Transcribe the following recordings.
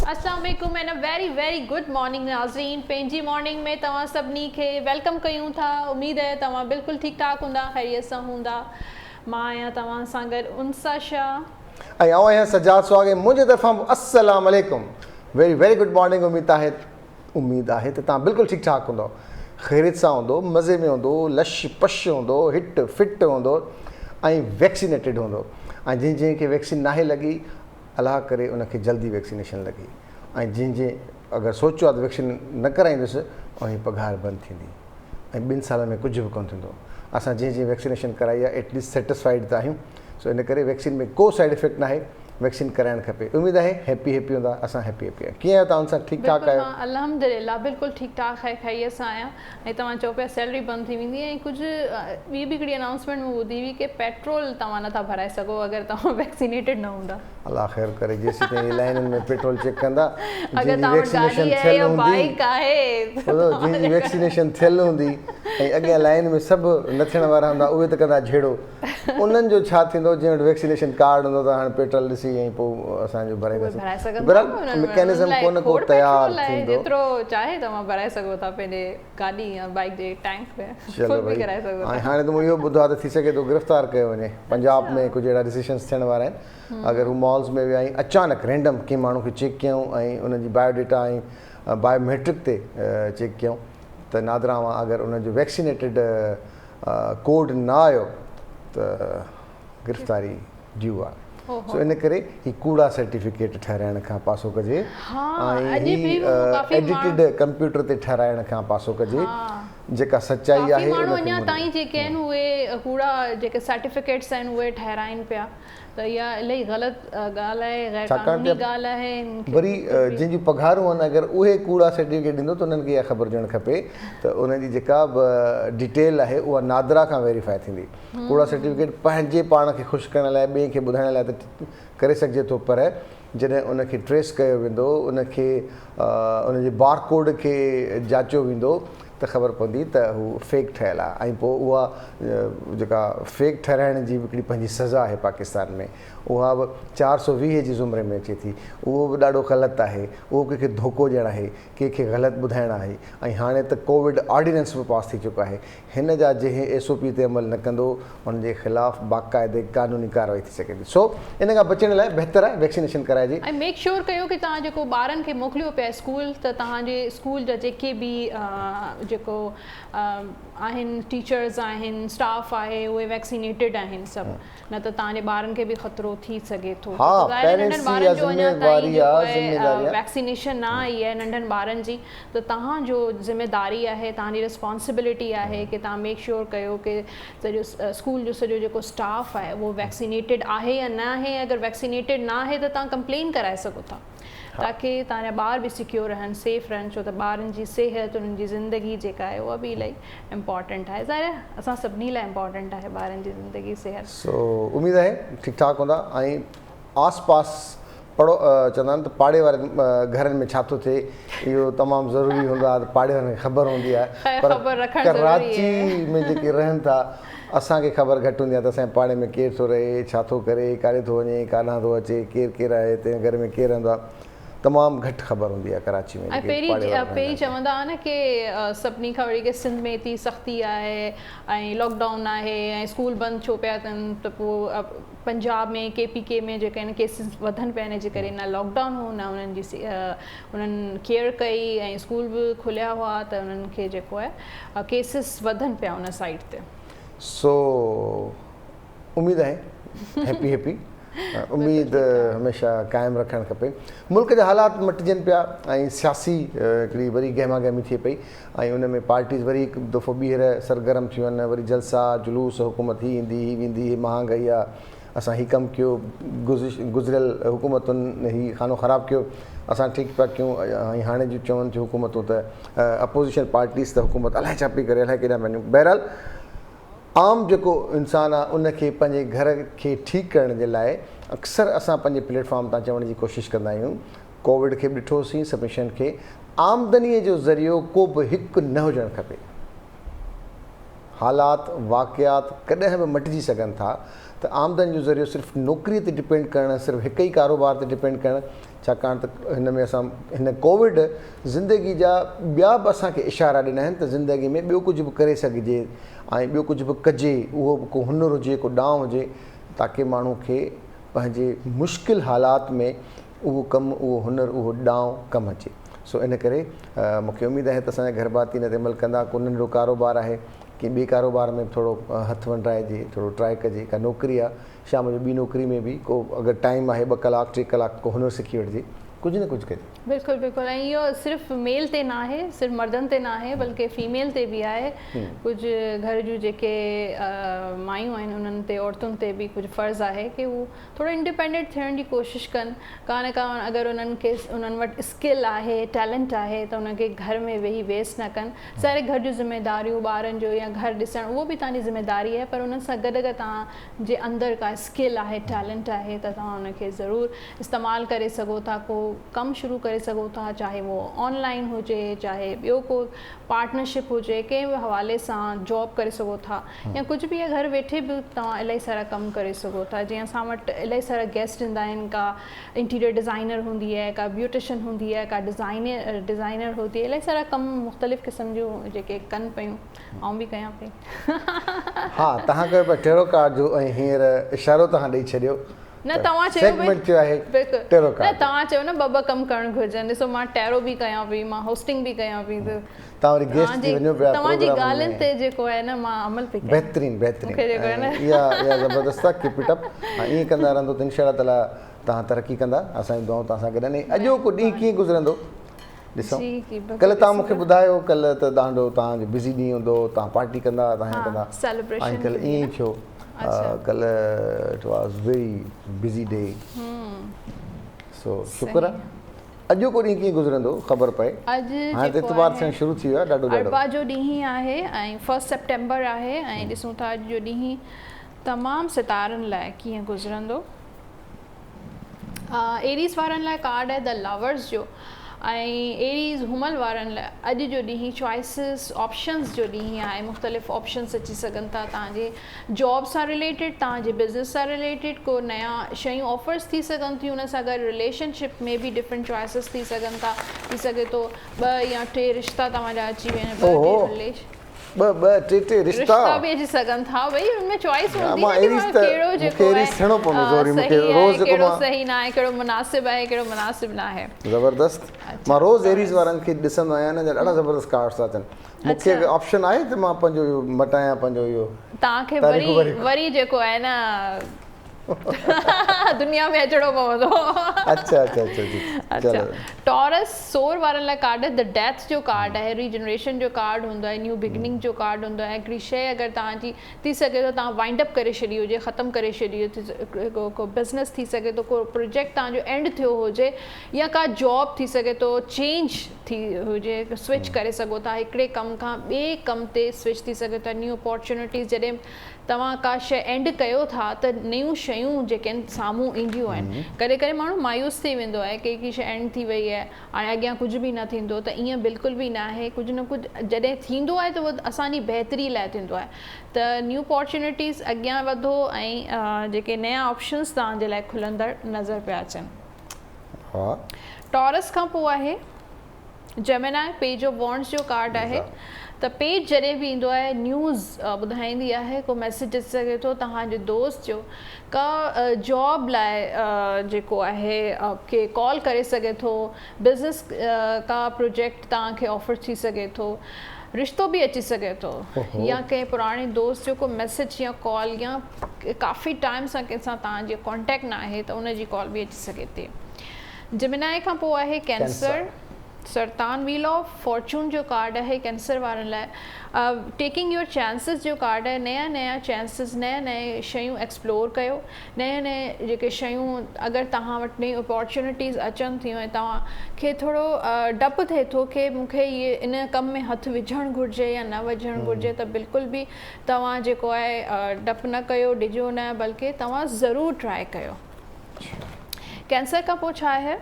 अस्सलाम वालेकुम and a very good morning नाज़रीन। पंहिंजी मॉर्निंग में तव्हां सभिनी खे वेलकम कयूं था। उम्मीद है तव्हां बिल्कुलु ठीक ठाक हूंदा, ख़ैरियत सां हूंदा। मां आहियां तव्हां सां गॾु उनसा शाह ऐं आउं आहियां सजाद सुहागे। मुंहिंजे तरफ़ां अस्सलाम वालेकुम, वेरी गुड मॉर्निंग। उम्मीद आहे त तव्हां बिल्कुलु ठीकु ठाक हूंदो, ख़ैरियत सां हूंदो, मज़े में हूंदो, लश पश हूंदो, हिट फिट हूंदो ऐं वैक्सीनेटेड हूंदो। ऐं जंहिंखे वैक्सीन नाहे लॻी, अलाह करे उनखे जल्दी वैक्सीनेशन लॻी। ऐं जंहिं अगरि सोचियो आहे त वैक्सीन न कराईंदुसि उनजी पघार बंदि थींदी ऐं 2 सालनि में कुझु बि कोन थींदो। असां जंहिं वैक्सीनेशन कराई आहे एटलीस्ट सेटिस्फाइड त आहियूं। सो इन करे वैक्सीन में को साइड इफेक्ट नाहे, वैक्सीन कराइणु खपे। उमेदु आहे हैप्पी हूंदा, असां हैप्पी आहियूं। कीअं आहियो तव्हां? सां ठीकु ठाक आहियो? अल्हम्दुलिल्लाह बिल्कुलु ठीकु ठाक आहे, ख़ैरियत सां आहियां। ऐं तव्हां चओ पिया सैलरी बंदि थी वेंदी ऐं कुझु ॿी बि हिकिड़ी अनाउंसमेंट में ॿुधी हुई कि पेट्रोल तव्हां नथा भराए सघो अगरि तव्हां वैक्सीनेटेड न हूंदा। अल्लाह ख़ैर करे, जेसीं ताईं लाइननि में पेट्रोल चेक कंदा। जंहिंजी वैक्सीनेशन थियल हूंदी ऐं अॻियां लाइन में सभु न थियण वारा हूंदा, उहे त कंदा झेड़ो। उन्हनि जो छा थींदो जंहिं वटि वैक्सीनेशन कार्ड हूंदो त हाणे पेट्रोल ॾिसी ऐं पोइ असांजो भराए मैकेनिज़म को न को तयारु थींदो। जेतिरो चाहे तव्हां भराए सघो था पंहिंजे गाॾी या बाइक जे टैंक में। चलो भई, ऐं हाणे त मूं इहो ॿुधो आहे त थी सघे थो गिरफ़्तार कयो वञे। पंजाब में कुझु अहिड़ा डिसीशन्स थियण वारा आहिनि। अगरि हू मॉल्स में विया ऐं अचानक रैंडम कंहिं माण्हू खे चेक कयूं ऐं उनजी बायोडेटा ऐं बायोमेट्रिक ते चेक कयूं त नादरावा अगरि उनजो वैक्सीनेटेड कोड न आयो त गिरफ़्तारी ड्यू आहे। सो इन करे ही कूड़ा सर्टिफिकेट ठहिराइण खां पासो कजे ऐं ही एडिटेड कंप्यूटर ते ठहिराइण खां पासो कजे। जेका सचाई आहे अञा ताईं जेके आहिनि उहे कूड़ा जेके सर्टिफिकेट्स आहिनि उहे ठहिराइनि पिया, त इहा इलाही ग़लति ॻाल्हि आहे, गैर क़ानूनी ॻाल्हि आहे। वरी जंहिंजूं पघारूं आहिनि अगरि उहे कूड़ा सर्टिफिकेट ॾींदो त उन्हनि खे इहा ख़बर हुजणु खपे त उनजी जेका डिटेल आहे उहा नादरा खां वेरीफाई थींदी। कूड़ा सर्टिफिकेट पंहिंजे पाण खे ख़ुशि करण लाइ, ॿिए खे ॿुधाइण लाइ त करे सघिजे थो, पर जॾहिं उनखे ट्रेस कयो वेंदो, उनखे उनजे बारकोड खे जाचियो वेंदो त ख़बर पवंदी त हू फेक ठहियलु आहे। ऐं पोइ उहा जेका फेक ठहिराइण जी हिकिड़ी पंहिंजी सज़ा आहे पाकिस्तान में, उहा बि 420 जी ज़ुमरे में अचे थी। उहो बि ॾाढो ग़लति आहे। उहो कंहिंखे धोखो ॾियणु आहे, कंहिंखे ग़लति ॿुधाइणु आहे। ऐं हाणे त कोविड ऑर्डिनेंस बि पास थी चुको आहे। हिन जा जंहिं SOP ते अमल न कंदो हुनजे ख़िलाफ़ु बाक़ाइदे क़ानूनी कार्रवाई थी सघे थी। सो इन खां बचण लाइ बहितर आहे वैक्सीनेशन कराइजे। ऐं मेक श्योर कयो कि तव्हां जेको ॿारनि खे मोकिलियो पिया स्कूल, त तव्हांजे स्कूल जा जेके बि जेको आहिनि टीचर्स आहिनि, स्टाफ आहे, उहे वैक्सीनेटेड आहिनि सभु, न त तव्हांजे ॿारनि खे बि ख़तरो थी सघे थो। नंढनि ॿारनि जो अञा ताईं जेको आहे वैक्सीनेशन न आई आहे नंढनि ॿारनि जी, त तव्हांजो ज़िम्मेदारी आहे, तव्हांजी रिस्पॉन्सिबिलिटी आहे कि तव्हां मेक श्योर कयो कि सॼो स्कूल जो सॼो जेको स्टाफ आहे उहो वैक्सीनेटेड आहे या न आहे। अगरि वैक्सीनेटेड न आहे त तव्हां कंप्लेन कराए सघो था, ताकि तव्हांजा ॿार बि सिक्योर रहनि, सेफ रहनि। छो त ॿारनि जी सिहत, उन्हनि जी ज़िंदगी जेका आहे उहा बि इलाही इम्पॉर्टेंट आहे। ज़ाहिर असां सभिनी लाइ इम्पॉर्टेंट आहे ॿारनि जी ज़िंदगी, सिहत। सो उमेदु आहे ठीकु ठाक हूंदा। ऐं आस पास चवंदा आहिनि त पाड़े वारे घरनि में छा थो थिए इहो तमामु ज़रूरी हूंदो आहे, त पाड़े वारनि खे ख़बर हूंदी आहे। पर कराची में जेके रहनि था असांखे ख़बर घटि हूंदी आहे त असांजे पाड़े में केरु थो रहे, छा थो करे, काॾे थो वञे, काॾां थो अचे, केरु आहे, हिते घर में केरु रहंदो आहे, तमामु घटि ख़बर हूंदी आहे कराची में। ऐं पहिरीं चवंदा हुआ न कि सभिनी खां वरी कि सिंध में एतिरी सख़्ती आहे ऐं लॉकडाउन आहे ऐं स्कूल बंदि छो पिया थियनि, त पोइ पंजाब में KPK में जेके आहिनि केसिस वधनि पिया, हिन जे करे न लॉकडाउन हो, न उन्हनि जी उन्हनि केयर कई ऐं स्कूल बि खुलिया हुआ, त उन्हनि खे जेको आहे केसिस वधनि पिया उन साइड ते। सो उमेदु आहे हैप्पी उम्मीद हमेशह क़ाइमु रखणु खपे। मुल्क जा हालात मटिजनि पिया ऐं सियासी हिकिड़ी वरी गहमा गहमी थिए पई ऐं उन में पार्टीज़ वरी हिकु दफ़ो ॿीहर सरगर्म थियूं आहिनि। वरी जलसा जुलूस, हुकूमत ही ईंदी ही वेंदी, ही महांगाई आहे, असां ही कमु कयो, गुज़िरियल हुकूमतुनि ही खानो ख़राबु कयो, असां ठीकु पिया कयूं। ऐं हाणे जूं चवनि थियूं हुकूमतूं त अपोज़िशन पार्टीज़ त हुकूमत अलाए छा पई करे, अलाए केॾा वञूं। बहरहाल आम जेको इंसानु आहे उनखे पंहिंजे घर खे ठीकु करण जे लाइ अक्सर असां पंहिंजे प्लेटफॉर्म तां चवण जी कोशिशि कंदा आहियूं। कोविड खे बि ॾिठोसीं, सभिनी शयुनि खे आमदनीअ जो ज़रियो को बि हिकु न हुजणु खपे। हालात वाक़ियात कॾहिं बि मटिजी सघनि था, त आमदन जो ज़रियो सिर्फ़ु नौकिरीअ ते डिपेंड करणु, सिर्फ़ु हिकु ई कारोबार ते डिपेंड करणु, छाकाणि त हिन में असां हिन कोविड ज़िंदगी जा ॿिया बि असांखे इशारा ॾिना आहिनि त ज़िंदगी में ॿियो कुझु बि करे सघिजे ऐं ॿियो कुझु बि कजे, उहो बि को हुनुरु हुजे, को ॾांहुं हुजे, ताकी माण्हू खे पंहिंजे मुश्किल हालात में उहो कमु, उहो हुनुरु, उहो ॾांहुं कमु अचे। सो इन करे मूंखे उमेदु आहे त असांजा घर भाती हिन ते अमल कंदा। को नंढिड़ो कारोबार आहे कि ॿिए कारोबार में थोरो हथु वंडाइजे, थोरो ट्राए कजे, का नौकिरी आहे, शाम जो ॿी नौकिरी में बि को अगरि टाइम आहे 2 कलाक 3 कलाक को हुनुरु सिखी वठिजे, कुझु न कुझु कजे। बिल्कुलु बिल्कुलु। ऐं इहो सिर्फ़ु मेल ते न आहे, सिर्फ़ु मर्दनि ते न आहे, बल्कि फीमेल ते बि आहे। कुझु घर जूं जेके मायूं आहिनि उन्हनि ते, औरतुनि ते बि कुझु फ़र्ज़ु आहे कि उहो थोरो इंडिपेंडेंट थियण जी कोशिशि कनि। का न का अगरि उन्हनि वटि स्किल आहे, टैलेंट आहे, त उनखे घर में वेही वेस्ट न कनि। सारे घर जूं ज़िम्मेदारियूं, ॿारनि जो या घर ॾिसणु, उहो बि तव्हांजी ज़िम्मेदारी आहे, पर उन सां गॾु अगरि तव्हांजे अंदरि का स्किल आहे, टैलेंट आहे, त तव्हां उनखे ज़रूरु इस्तेमालु करे सघो था, को कमु शुरू करे सघो था, चाहे वो ऑनलाइन हुजे, चाहे ॿियो को पार्टनरशिप हुजे, कंहिं बि हवाले सां जॉब करे सघो था, या कुझु बि घर वेठे बि तव्हां इलाही सारा कमु करे सघो था। जीअं असां वटि इलाही सारा गेस्ट ईंदा आहिनि, का इंटीरियर डिज़ाइनर हूंदी आहे, का ब्यूटिशियन हूंदी आहे, का डिज़ाइनर हूंदी आहे, इलाही सारा कमु मुख़्तलिफ़ क़िस्म जूं जेके कनि पियूं, ऐं बि कयां पई। हा, तव्हां कयो पिया टेरो कार्ड जो, ऐं हींअर इशारो तव्हां ॾेई छॾियो न, तव्हां चयो टेरो कार्ड, न तव्हां चयो न ॿ कमु करणु घुरिजनि। ॾिसो, मां टेरो बि कयां पई, मां होस्टिंग बि कयां पई, त तव्हां वरी गेस्ट थी वञो पिया। तव्हांजी ॻाल्हियुनि ते जेको आहे न, मां अमल पई कयां। बहितरीनु इहा ज़बरदस्त आहे। Keep it up. ऐं ईअं कंदा रहंदो त इंशा अल्लाह ताला तव्हां तरक़ी कंदा। असांजी दुआऊं तव्हां सां गॾु आहिनि। अॼोको ॾींहुं कीअं गुज़रंदो ॾिसो। कल्ह तव्हां मूंखे ॿुधायो, कल्ह त तव्हांजो बिज़ी ॾींहुं हूंदो, तव्हां पार्टी कंदा, तव्हां कंदा, ऐं कल्ह ईअं ई थियो। कल्ह it was very busy day. सो शुक्र आहे। अॼोको ॾींहुं कीअं गुज़रंदो ख़बर पए। हाणे त इतवार थियणु शुरू थी वियो आहे। ॾाढो अरबा जो ॾींहुं आहे ऐं 1 सेप्टेम्बर आहे, ऐं ॾिसूं था अॼु जो ॾींहुं तमामु सितारनि लाइ कीअं गुज़रंदो। एरीज़ वारनि लाइ कार्ड आहे द लवर्स जो, ऐं एरीज़ हुमल वारनि लाइ अॼु जो ॾींहुं चॉइसिस ऑप्शंस जो ॾींहुं आहे। मुख़्तलिफ़ ऑप्शंस अची सघनि था तव्हांजे जॉब सां रिलेटेड, तव्हांजे बिज़नेस सां रिलेटेड, को नया शयूं ऑफर्स थी सघनि थियूं। उन सां गॾु रिलेशनशिप में बि डिफरेंट चॉइसिस थी सघनि था। थी सघे थो 2 या 3 रिश्ता तव्हांजा अची वञनि, ॿ टे रिश्ता बि अची सघनि था। भई हुनमें चॉइस हूंदी आहे, कहिड़ो जेको आहे कहिड़ो सही न आहे, कहिड़ो मुनासिब आहे, कहिड़ो मुनासिब न आहे। ज़बरदस्त। मां रोज़ एरीज़ वारनि खे ॾिसंदो आहियां न, ॾाढा ज़बरदस्त कार्ड्स था अचनि। मूंखे ऑप्शन आहे त मां पंहिंजो इहो मटायां, पंहिंजो इहो तव्हांखे वरी जेको आहे न दुनिया में अचणो पवंदो। अच्छा, टॉरस सोर वारनि लाइ कार्ड आहे द डेथ जो कार्ड आहे। रीजनरेशन जो कार्ड हूंदो आहे, न्यू बिगनिंग जो कार्ड हूंदो आहे। हिकिड़ी शइ अगरि तव्हांजी थी सघे थो तव्हां वाइंड अप करे छॾी हुजे, ख़तमु करे छॾी हुजे, को बिज़नेस थी सघे थो, को प्रोजेक्ट तव्हांजो एंड थियो हुजे, या का जॉब थी सघे थो चेंज थी हुजे, स्विच करे सघो था, हिकिड़े कम खां ॿिए कम ते स्विच थी सघे था। न्यू अपॉर्चुनिटीज़, जॾहिं तव्हां का शइ एंड कयो था त नयूं शयूं जेके आहिनि साम्हूं ईंदियूं आहिनि। कॾहिं कॾहिं माण्हू मायूस थी वेंदो आहे कि की शइ एंड थी वई आहे, हाणे अॻियां कुझु बि न थींदो, त ईअं बिल्कुलु बि न आहे। कुझु न कुझु जॾहिं थींदो आहे त उहो असांजी बहितरी लाइ थींदो आहे। त न्यू अपॉर्चुनिटीज़, अॻियां वधो, ऐं जेके नया ऑप्शन्स तव्हांजे लाइ खुलंदड़ नज़र पिया अचनि। टॉरस खां पोइ आहे जेमिनाई, पेज ऑफ वॉन्ड्स जो कार्ड आहे। त पेज जॾहिं बि ईंदो आहे, न्यूज़ ॿुधाईंदी आहे, को मैसेज अची सघे थो तव्हांजे दोस्त जो, का जॉब लाइ जेको आहे के कॉल करे सघे थो, बिज़नेस का प्रोजेक्ट तव्हांखे ऑफर थी सघे थो, रिश्तो बि अची सघे थो, या कंहिं पुराणे दोस्त जो को मैसेज या कॉल, या काफ़ी टाइम सां कंहिंसां तव्हांजो कॉन्टेक्ट न आहे त उनजी कॉल बि अची सघे थी। जेमिनाई खां पोइ आहे कैंसर, सरतान, व्हील ऑफ फॉर्चून जो कार्ड आहे कैंसर वारनि लाइ। टेकिंग योर चांसिस जो कार्ड आहे। नया चांसिस, नए शयूं एक्सप्लोर कयो। नए जेके शयूं अगरि तव्हां वटि नई अपॉर्चुनिटीज़ अचनि थियूं ऐं तव्हांखे थोरो डपु थिए थो कि मूंखे इहे इन कम में हथु विझणु घुरिजे या न विझणु घुरिजे, त बिल्कुलु बि तव्हां जेको आहे डपु न कयो, डिॼो न, बल्कि तव्हां ज़रूरु ट्राए कयो। कैंसर खां पोइ छा आहे?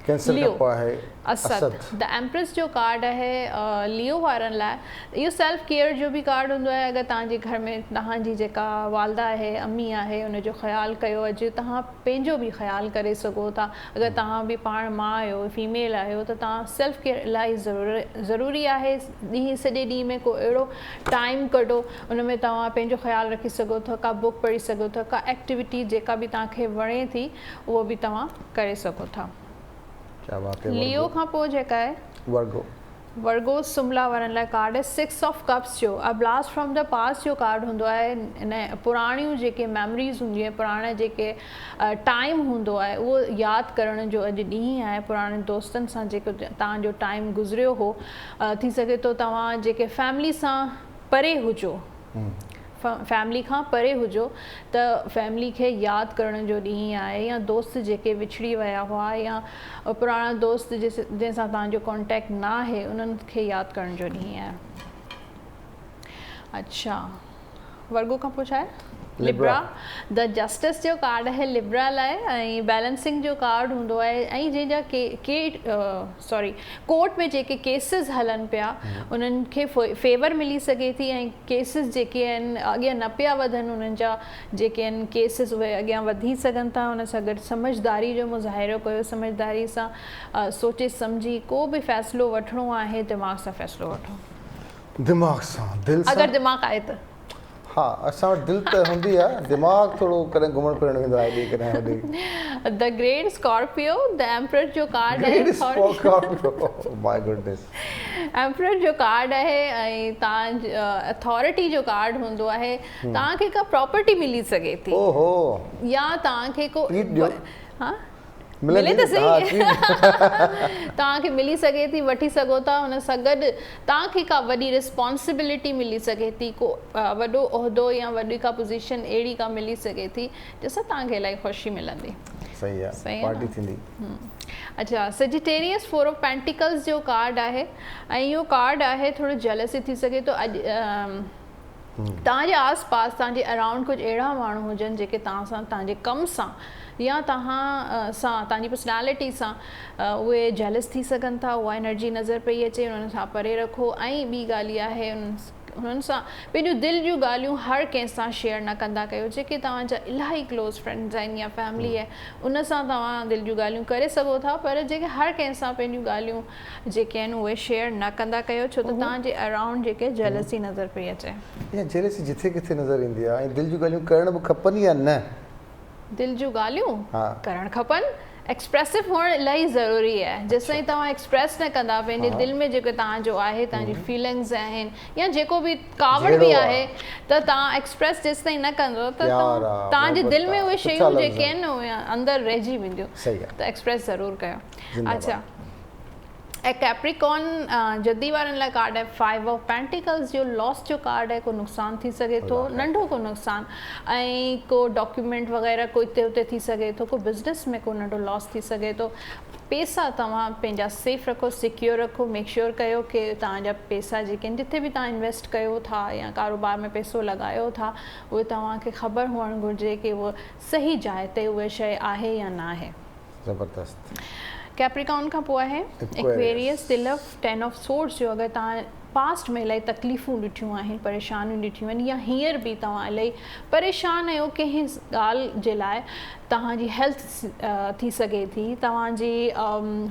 कैंसर लियो खां पोइ आहे असद द एम्प्रेस जो कार्ड आहे लियो वारनि लाइ। इहो सेल्फ केयर जो बि कार्ड हूंदो आहे। अगरि तव्हांजे घर में तव्हांजी जेका वालदा आहे अम्मी आहे उनजो ख़्यालु कयो अॼु तव्हां पंहिंजो बि ख़्यालु करे सघो था। अगरि तव्हां बि पाण माउ आहियो फीमेल आहियो त तव्हां सेल्फ केयर इलाही ज़रूरी आहे। सॼे ॾींहं में को अहिड़ो टाइम कढो उन में तव्हां पंहिंजो ख़्यालु रखी सघो था, का बुक पढ़ी सघो था, का एक्टिविटी जेका बि तव्हांखे वणे थी उहो बि तव्हां करे सघो था। लियो खां पोइ जेका आहे वर्गो सुमला वारनि लाइ कार्ड आहे 6 ऑफ कप्स जो। A blast from the past जो कार्ड हूंदो आहे। इन पुराणियूं जेके मेमोरीज़ हूंदियूं आहिनि, पुराणा जेके टाइम हूंदो आहे उहो यादि करण जो अॼु ॾींहुं आहे। पुराणे दोस्तनि सां जेको तव्हांजो टाइम गुज़रियो हो, थी सघे थो तव्हां जेके फैमिली सां परे हुजो, फैमिली खां परे हुजो त फैमिली खे यादि करण जो ॾींहुं आहे, या दोस्त जेके विछड़ी विया हुआ या पुराणा दोस्त जंहिंसां तव्हांजो कॉन्टेक्ट न आहे उन्हनि खे यादि करण जो ॾींहुं आहे। अच्छा, वर्गो खां पोइ छा आहे लिब्रा। द जस्टिस जो कार्ड आहे लिब्रा लाइ ऐं बैलेंसिंग जो कार्ड हूंदो आहे। ऐं जंहिंजा कोर्ट में जेके केसिस हलनि पिया उन्हनि खे फेवर मिली सघे थी ऐं केसिस जेके आहिनि अॻियां न पिया वधनि, उन्हनि जा जेके आहिनि केसिस उहे अॻियां वधी सघनि था। उन सां गॾु समझदारी जो मुज़ाहिरो कयो, समझदारी सां सोचे सम्झी को बि फ़ैसिलो वठिणो आहे दिमाग़ सां फ़ैसिलो वठो। दिमाग़ सां, दिलि सां। अगरि दिमाग़ आहे त हा, असां वटि दिलि त हूंदी आहे, दिमाग़ थोरो कॾहिं घुमण फिरण वेंदो आहे कॾहिं होॾे। The great Scorpio the emperor जो कार्ड आहे। माय गुडनेस, एम्परर जो कार्ड आहे ऐं तव्हां अथॉरिटी जो कार्ड हूंदो आहे। तव्हांखे का प्रॉपर्टी मिली सघे थी या तव्हांखे को हा मिले त सही तव्हांखे मिली सघे थी, वठी सघो था। हुन सां गॾु तव्हांखे का वॾी रिस्पॉन्सिबिलिटी मिली सघे थी, को वॾो उहिदो या वॾी का पोज़ीशन अहिड़ी का मिली सघे थी जंहिंसां तव्हांखे इलाही ख़ुशी मिलंदी। सही आहे, पार्टी थींदी। अच्छा, सजिटेरियस 4 ऑफ पेंटिकल्स जो कार्ड आहे ऐं इहो कार्ड आहे थोरो जेलसी थी सघे थो। अॼु तव्हांजे आस पास तव्हांजे अराउंड कुझु अहिड़ा माण्हू हुजनि जेके तव्हां सां तव्हांजे कम सां या तव्हां सां तव्हांजी पर्सनैलिटी सां उहे जेलस थी सघनि था। उहा एनर्जी नज़र पई अचे, उन्हनि सां परे रखो। ऐं ॿी ॻाल्हि इहा आहे हुननि सां पंहिंजूं दिलि जूं ॻाल्हियूं हर कंहिंसां शेयर न कंदा कयो। जेके तव्हांजा इलाही क्लोज़ फ्रेंड्स आहिनि या फैमिली आहे उन सां तव्हां दिलि जूं ॻाल्हियूं करे सघो था, पर जेके हर कंहिंसां पंहिंजूं ॻाल्हियूं जेके आहिनि उहे शेयर न कंदा कयो, छो त तव्हांजे अराउंड जेके जेलसी नज़र पई अचे। जेलसी जिथे किथे नज़र ईंदी आहे। ऐं दिलि जूं ॻाल्हियूं करणु बि खपनि या न? दिलि जूं ॻाल्हियूं करणु खपनि। एक्सप्रेसिव हुअणु इलाही ज़रूरी आहे। जेसिताईं तव्हां एक्सप्रेस न कंदा पंहिंजे दिलि में जेको तव्हांजो आहे, तव्हांजी फीलिंग्स आहिनि या जेको बि कावड़ बि आहे, त तव्हां एक्सप्रेस जेसिताईं न कंदो त तव्हांजे दिलि में उहे शयूं जेके आहिनि उहे अंदरि रहिजी वेंदियूं। त एक्सप्रेस ज़रूरु कयो। अच्छा, ऐं कैप्रिकॉन जदी वारनि लाइ कार्ड आहे 5 ऑफ पेंटिकल्स जो। लॉस जो कार्ड आहे, को नुक़सानु थी सघे थो, नंढो को नुक़सानु, ऐं को डॉक्यूमेंट वग़ैरह को हिते हुते थी सघे थो, को बिज़नेस में को नंढो लॉस थी सघे थो। पैसा तव्हां पंहिंजा सेफ रखो, सिक्योर रखो। मेक श्योर कयो कि तव्हांजा पैसा जेके आहिनि जिथे बि तव्हां इन्वेस्ट कयो था या कारोबार में पैसो लॻायो था उहे तव्हांखे ख़बर हुअणु घुरिजे कि उहा सही जाइ ते उहा शइ आहे या न आहे। ज़बरदस्त। कैप्रिकॉन खां पोइ आहे एक्वेरियस द 10 ऑफ सोर्ड्स जो। अगरि तव्हां पास्ट में इलाही तकलीफ़ूं ॾिठियूं आहिनि, परेशानियूं ॾिठियूं आहिनि, या हींअर बि तव्हां इलाही परेशान आहियो कंहिं ॻाल्हि जे लाइ, तव्हांजी हेल्थ थी सघे थी, तव्हांजी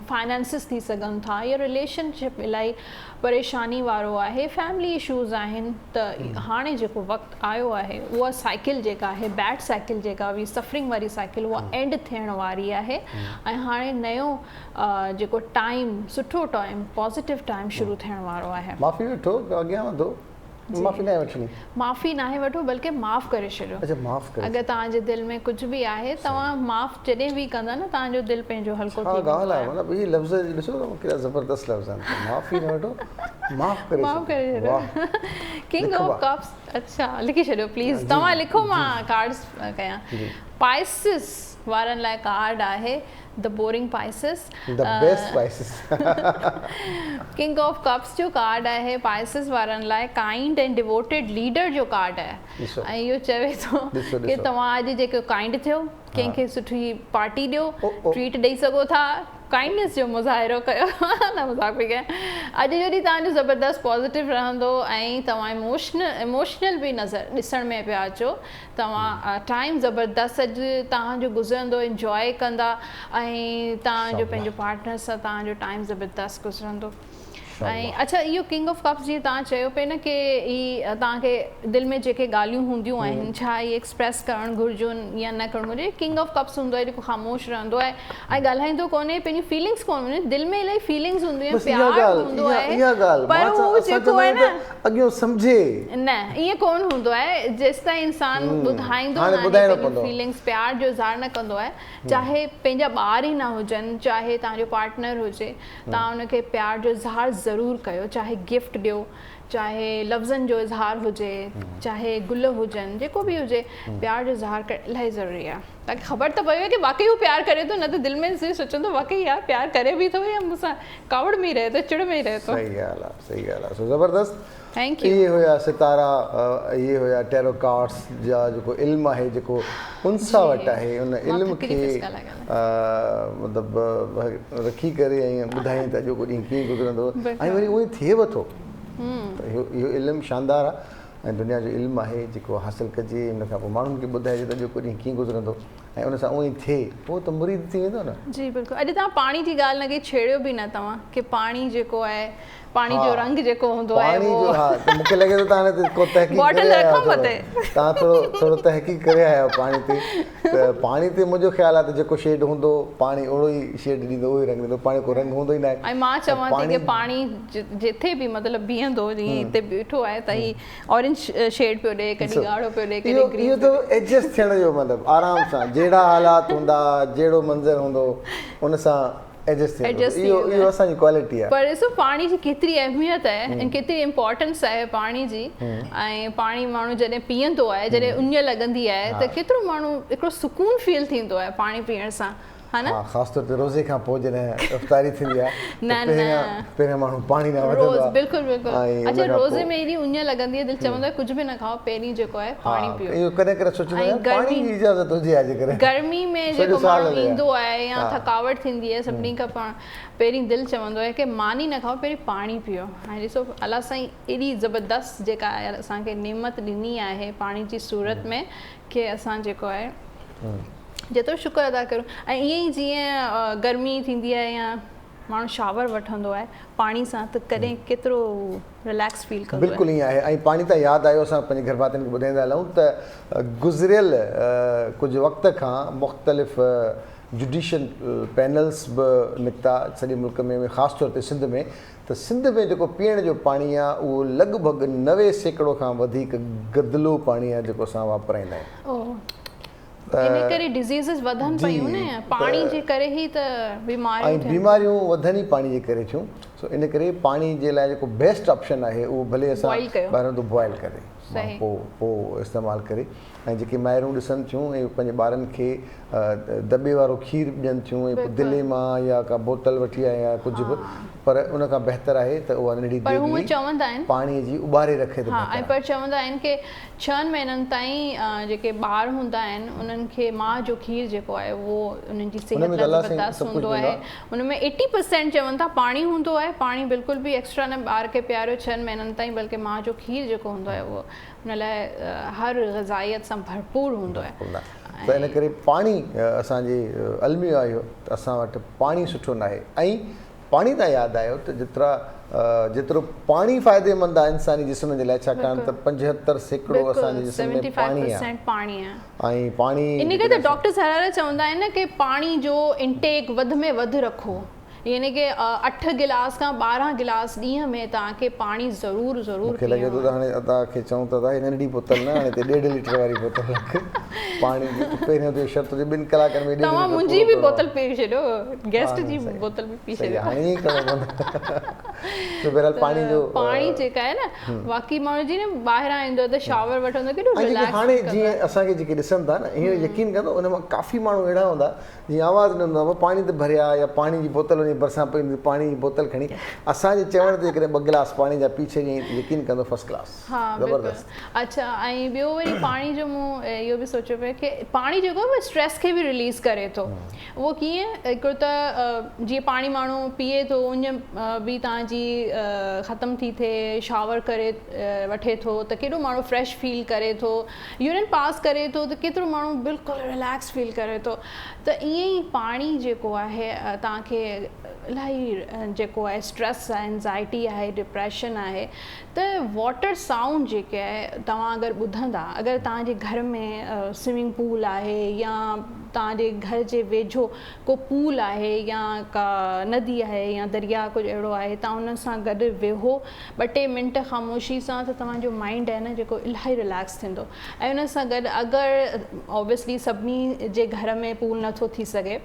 फाइनेंसिस थी सघनि था, या रिलेशनशिप इलाही परेशानी वारो आहे, फैमिली इशूज़ आहिनि, त हाणे जेको वक़्तु आयो आहे उहा साइकिल जेका आहे, बैड साइकिल जेका हुई, सफरिंग वारी साइकिल, उहा एंड थियण वारी आहे। ऐं हाणे नयो जेको टाइम, सुठो टाइम, पॉज़िटिव टाइम शुरू थियण वारो आहे। माफ़ी वठो, अॻियां वधो। माफ़ी न वठणी, माफ़ी नाहे वठो बल्कि माफ़ करे छॾियो। अच्छा, माफ़ करे। अगरि तव्हांजे दिलि में कुझु बि आहे तव्हां माफ़ जॾहिं बि कंदा न तव्हांजो दिलि पंहिंजो हल्को थी वेंदो। ॻाल्हि आहे, मतिलबु इहे लफ़्ज़ ॾिसो केॾा ज़बरदस्त लफ़्ज़ आहिनि। माफ़ी न वठो, माफ़ करे छॾियो। किंग ऑफ कप्स, अच्छा लिखी छॾियो प्लीज़, तव्हां लिखो, मां कार्ड्स कयां। पाइसिस वारनि लाइ कार्ड आहे the boring Pisces, the best Pisces. King of cups जो कार्ड आहे पाइसिस वारनि लाइ काइंड एंड डिवोटेड लीडर जो कार्ड आहे। ऐं इहो चवे थो कि तव्हां अॼु जेको काइंड थियो, कंहिंखे सुठी पार्टी ॾियो, ट्रीट ॾेई सघो था, काइंडनेस जो मुज़ाहिरो कयो न मज़ाक पई कयां अॼु जॾहिं तव्हांजो ज़बरदस्त पॉज़िटिव रहंदो ऐं तव्हां इमोशनल बि नज़र ॾिसण में पिया अचो तव्हां टाइम ज़बरदस्त अॼु तव्हांजो गुज़रंदो इंजॉय कंदा ऐं तव्हांजो पंहिंजो पार्टनर सां तव्हांजो टाइम ज़बरदस्त गुज़रंदो ऐं अच्छा इहो किंग ऑफ कप्स जीअं तव्हां चयो पिए न की ई तव्हांखे दिलि में जेके ॻाल्हियूं हूंदियूं आहिनि छा इहे एक्सप्रेस करणु घुरिजनि या न करणु घुरिजे किंग ऑफ कप्स हूंदो आहे जेको ख़ामोश रहंदो आहे ऐं ॻाल्हाईंदो कोन्हे पंहिंजी फीलिंग्स कोन हूंदियूं दिलि में इलाही फीलिंग्स हूंदियूं आहिनि प्यार हूंदो आहे पर उहो जेको आहे न अॻियो सम्झे न ईअं कोन हूंदो आहे जेसि ताईं इंसानु ॿुधाईंदो न फीलिंग्स प्यार जो इज़हार न कंदो आहे चाहे पंहिंजा ॿार ई न हुजनि चाहे तव्हांजो पार्टनर हुजे तव्हां हुनखे प्यार जो इज़हार ज़रूरु कयो चाहे गिफ्ट ॾियो चाहे लफ़्ज़नि जो इज़हार हुजे चाहे गुल हुजनि जेको बि हुजे प्यार जो इज़हार करणु इलाही ज़रूरी आहे तव्हांखे ख़बर त पवे की वाक़ई हू प्यार करे थो न त दिलि में सोचंदो वाक़ई यार प्यार करे बि थो या मूंसां कावड़ में ई रहे थो चिड़ में ई रहे थो सही ॻाल्हि आहे सो ज़बरदस्त थैंक यू इहे हुया सितारा इहे हुया टैरो कार्ड्स जा जेको इल्मु आहे जेको उनसां वटि आहे उन इल्म खे मतिलबु रखी करे ऐं ॿुधाईं त अॼु ॾींहुं कीअं गुज़रंदो ऐं वरी उहो ई थिएव थो त इहो इल्मु शानदार आहे ऐं दुनिया जो इल्मु आहे जेको हासिलु कजे हुन खां पोइ माण्हुनि खे ॿुधाइजे त अॼु ॾींहुं कीअं गुज़रंदो ऐं उन सां उहो ई थिए पोइ त मुरीद थी वेंदो न जी बिल्कुलु अॼु तव्हां पाणी जी ॻाल्हि न कई छेड़ियो बि न तव्हां की पाणी जेको आहे पाणी जो रंग जेको हूंदो आहे मूंखे लॻे थो तव्हां को तहक़ीक़ तव्हां थोरो तहक़ीक़ करे आया आहियो पाणी ते त पाणी ते मुंहिंजो ख़्यालु आहे त जेको शेड हूंदो पाणी ओड़ो ई शेड ॾींदो उहो ई रंग ॾींदो पाणी को रंग हूंदो ई न आहे ऐं मां चवां थी की पाणी जिथे बि मतिलबु बीहंदो जीअं हिते बीठो आहे त ही ऑरेंज शेड पियो ॾे कॾहिं ॻाढ़ो पियो ॾे कॾहिं ग्रीन इहो त एडजस्ट थियण जो मतिलबु आराम सां जहिड़ा हालात हूंदा जहिड़ो मंज़र हूंदो उन सां इहो असांजी क्वालिटी आहे पर ॾिसो पाणी जी केतिरी अहमियत आहे ऐं केतिरी इम्पोर्टेंस आहे पाणी जी ऐं पाणी माण्हू जॾहिं पीअंदो आहे जॾहिं उञ लॻंदी आहे त केतिरो माण्हू हिकिड़ो सुकून फील थींदो आहे पाणी पीअण सां हा न ख़ासि तौर ते रोज़े खां पोइ जॾहिं इफ़्तारी थींदी आहे पहिरियों माण्हू पाणी न वठंदो आहे बिल्कुलु बिल्कुलु अच्छा रोज़े में एॾी उञ लॻंदी आहे दिलि चवंदो आहे कुझु बि न खाओ पहिरीं जेको आहे पाणी पीओ इहो कॾहिं कॾहिं सोचंदो आहियां पाणी जी इजाज़त हुजे अॼुकल्ह गर्मी में जेको माण्हू ईंदो आहे या थकावट थींदी आहे सभिनी खां पहिरीं दिलि चवंदो आहे की मानी न खाओ पहिरीं पाणी पीओ ऐं ॾिसो अलाह साईं एॾी ज़बरदस्त जेका आहे असांखे नेमत ॾिनी आहे पाणी जी सूरत में की असां जेको आहे जेतिरो शुक्र अदा करूं ऐं ईअं ई जीअं गर्मी थींदी आहे या माण्हू शावर वठंदो आहे पाणी सां त कॾहिं केतिरो रिलैक्स फील कंदो आहे बिल्कुलु ईअं आहे ऐं पाणी त यादि आयो असां पंहिंजे घर भातियुनि खे ॿुधाईंदा हलूं त गुज़िरियल कुझु वक़्त खां मुख़्तलिफ़ जुडिशियल पैनल्स बि निकिता सॼे मुल्क में ख़ासि तौर ते सिंध में त सिंध में जेको पीअण जो पाणी आहे उहो लॻभॻि 90% खां वधीक गदिलो पाणी आहे जेको असां वापराईंदा आहियूं इन करे डिज़ीज़िस वधनि पियूं न पाणी जे करे ई त बीमारियूं वधनि ई पाणी जे करे थियूं सो इन करे पाणी जे लाइ जेको बेस्ट ऑप्शन आहे उहो भले असां ॿाहिरां तो बॉइल करे पोइ इस्तेमालु करे ऐं जेके माइरूं ॾिसनि थियूं ऐं पंहिंजे ॿारनि खे दॿे वारो खीरु ॾियनि थियूं ऐं दिले मां या का बोतल वठी आया या कुझु बि पर उन खां बहितरु आहे त उहा नंढी पाणीअ जी उॿारे रखे थो ऐं पर चवंदा आहिनि की 6 महीननि ताईं जेके ॿार हूंदा आहिनि उन्हनि खे माउ जो खीरु जेको आहे उहो उन्हनि जी सिहत लाइ ज़बरदस्त हूंदो आहे उन में 80% चवनि था पाणी हूंदो आहे पाणी बिल्कुलु बि एक्स्ट्रा न ॿार खे पीआरियो 6 महीननि ताईं बल्कि माउ जो खीरु जेको हूंदो आहे उहो हुन लाइ हर ग़ज़ाइयत सां भरपूर हूंदो आहे त इन करे पाणी असांजे अलमी आयो त असां वटि पाणी सुठो न आहे ऐं पाणी तां यादि आयो त जेतिरो पाणी फ़ाइदेमंद आहे इंसानी जिस्म जे लाइ छाकाणि त 75% असांजे जिस्म में पाणी आहे ऐं पाणी इन करे त डॉक्टर्स हर चवंदा आहिनि न की पाणी जो इंटेक वधि में वधि रखो यानी कि 8 गिलास खां 12 गिलास ॾींहं में तव्हांखे पाणी ज़रूरु मूंखे लॻे थो त हाणे तव्हांखे चऊं था नंढी बोतल न हाणे 1.5 लीटर वारी बोतल पाणी जी पहिरियों त शर्त हुजे 2 कलाकनि में तव्हां मुंहिंजी बि बोतल पी छॾियो गेस्ट जी बोतल बि पी छॾियो हाणे ईअं करिणो पवंदो बहरहाल पाणी जेका आहे न बाक़ी माण्हू जी न ॿाहिरां ईंदो त शावर वठंदो केॾो रिलैक्स हाणे जीअं असांखे जेके ॾिसनि था न हीअं यकीन कंदो उन मां काफ़ी माण्हू अहिड़ा हूंदा जीअं आवाज़ु न हूंदो आहे पाणी त भरिया या पाणी जी बोतल वञी भरिसां पई पाणी जी बोतल खणी असांजे चवण ते जेकॾहिं 2 गिलास पाणी जा पी छॾियईं त यकीन कंदो फर्स्ट क्लास। हा ज़बरदस्त। अच्छा, ऐं ॿियो वरी पाणी जो मूं इहो बि सोचियो पियो की पाणी जेको आहे स्ट्रेस खे बि रिलीज़ करे थो। उहो कीअं, हिकिड़ो त जीअं पाणी माण्हू पीए थो उन बि तव्हांजी ख़तमु थी थिए, शावर करे वठे थो त केॾो माण्हू फ्रेश फील करे थो, यूरिन पास करे थो त केतिरो माण्हू बिल्कुलु रिलैक्स फील करे थो। त ईअं ई पाणी जेको आहे तव्हांखे इलाही जेको आहे स्ट्रेस आहे, एंज़ाइटी आहे, डिप्रेशन आहे, त वाटर साउंड जेके आहे तव्हां अगरि ॿुधंदा, अगरि तव्हांजे घर में स्विमिंग पूल आहे या तव्हांजे घर जे वेझो को पूल आहे या का नदी आहे या दरिया कुझु अहिड़ो आहे, तव्हां उन सां गॾु वेहो 2-3 मिंट ख़ामोशी सां, त तव्हांजो माइंड आहे न जेको इलाही रिलैक्स थींदो। ऐं उन सां गॾु अगरि ऑब्वियसली सभिनी जे घर में पूल नथो थी सघे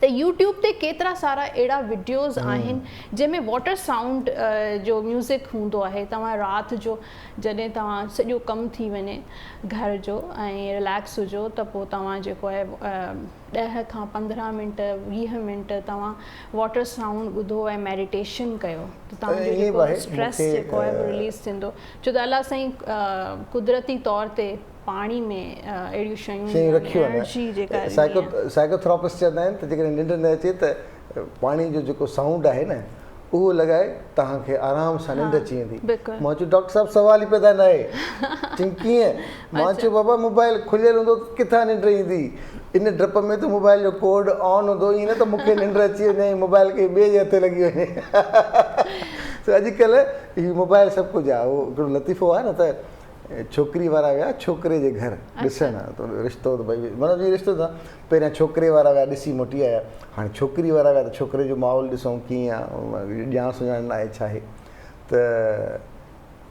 त यूट्यूब ते केतिरा सारा अहिड़ा वीडियोज़ आहिनि जंहिंमें वाटर साउंड जो म्यूज़िक हूंदो आहे। तव्हां राति जो जॾहिं तव्हां सॼो कमु थी वञे घर जो ऐं रिलैक्स हुजो त पोइ तव्हां जेको आहे 10 खां 15 मिंट 20 मिंट तव्हां वाटर साउंड ॿुधो ऐं मेडिटेशन कयो त तव्हांजो जेको स्ट्रेस जेको आहे रिलीज़ थींदो। छो त अलाह साईं कुदरती तौर ते पाणी में अहिड़ियूं शयूं रखियूं आहिनि। साइकोथेरेपिस्ट चवंदा आहिनि त जेकॾहिं निंड न अचे त पाणी जो जेको साउंड आहे न उहो लॻाए तव्हांखे आराम सां निंड अची वेंदी। मां चयो डॉक्टर साहिबु सवाल ई पैदा न आहे। चई कीअं? मां चयो बाबा मोबाइल खुलियल हूंदो त किथां निंड ईंदी, इन डप में त मोबाइल जो कोड ऑन हूंदो, ईअं न त मूंखे निंड अची वञे मोबाइल खे ॿिए जे हथ लॻी वञे। त अॼुकल्ह हीउ मोबाइल सभु कुझु आहे। उहो हिकिड़ो लतीफ़ो आहे न त छोकिरी वारा विया छोकिरे जे घर ॾिसणु, त रिश्तो त भई मतिलबु इहो रिश्तो त पहिरियां छोकिरे वारा विया ॾिसी मोटी आया, हाणे छोकिरी वारा विया त छोकिरे जो माहौल ॾिसूं कीअं आहे, ॼाण सुञाण न आहे छा आहे। त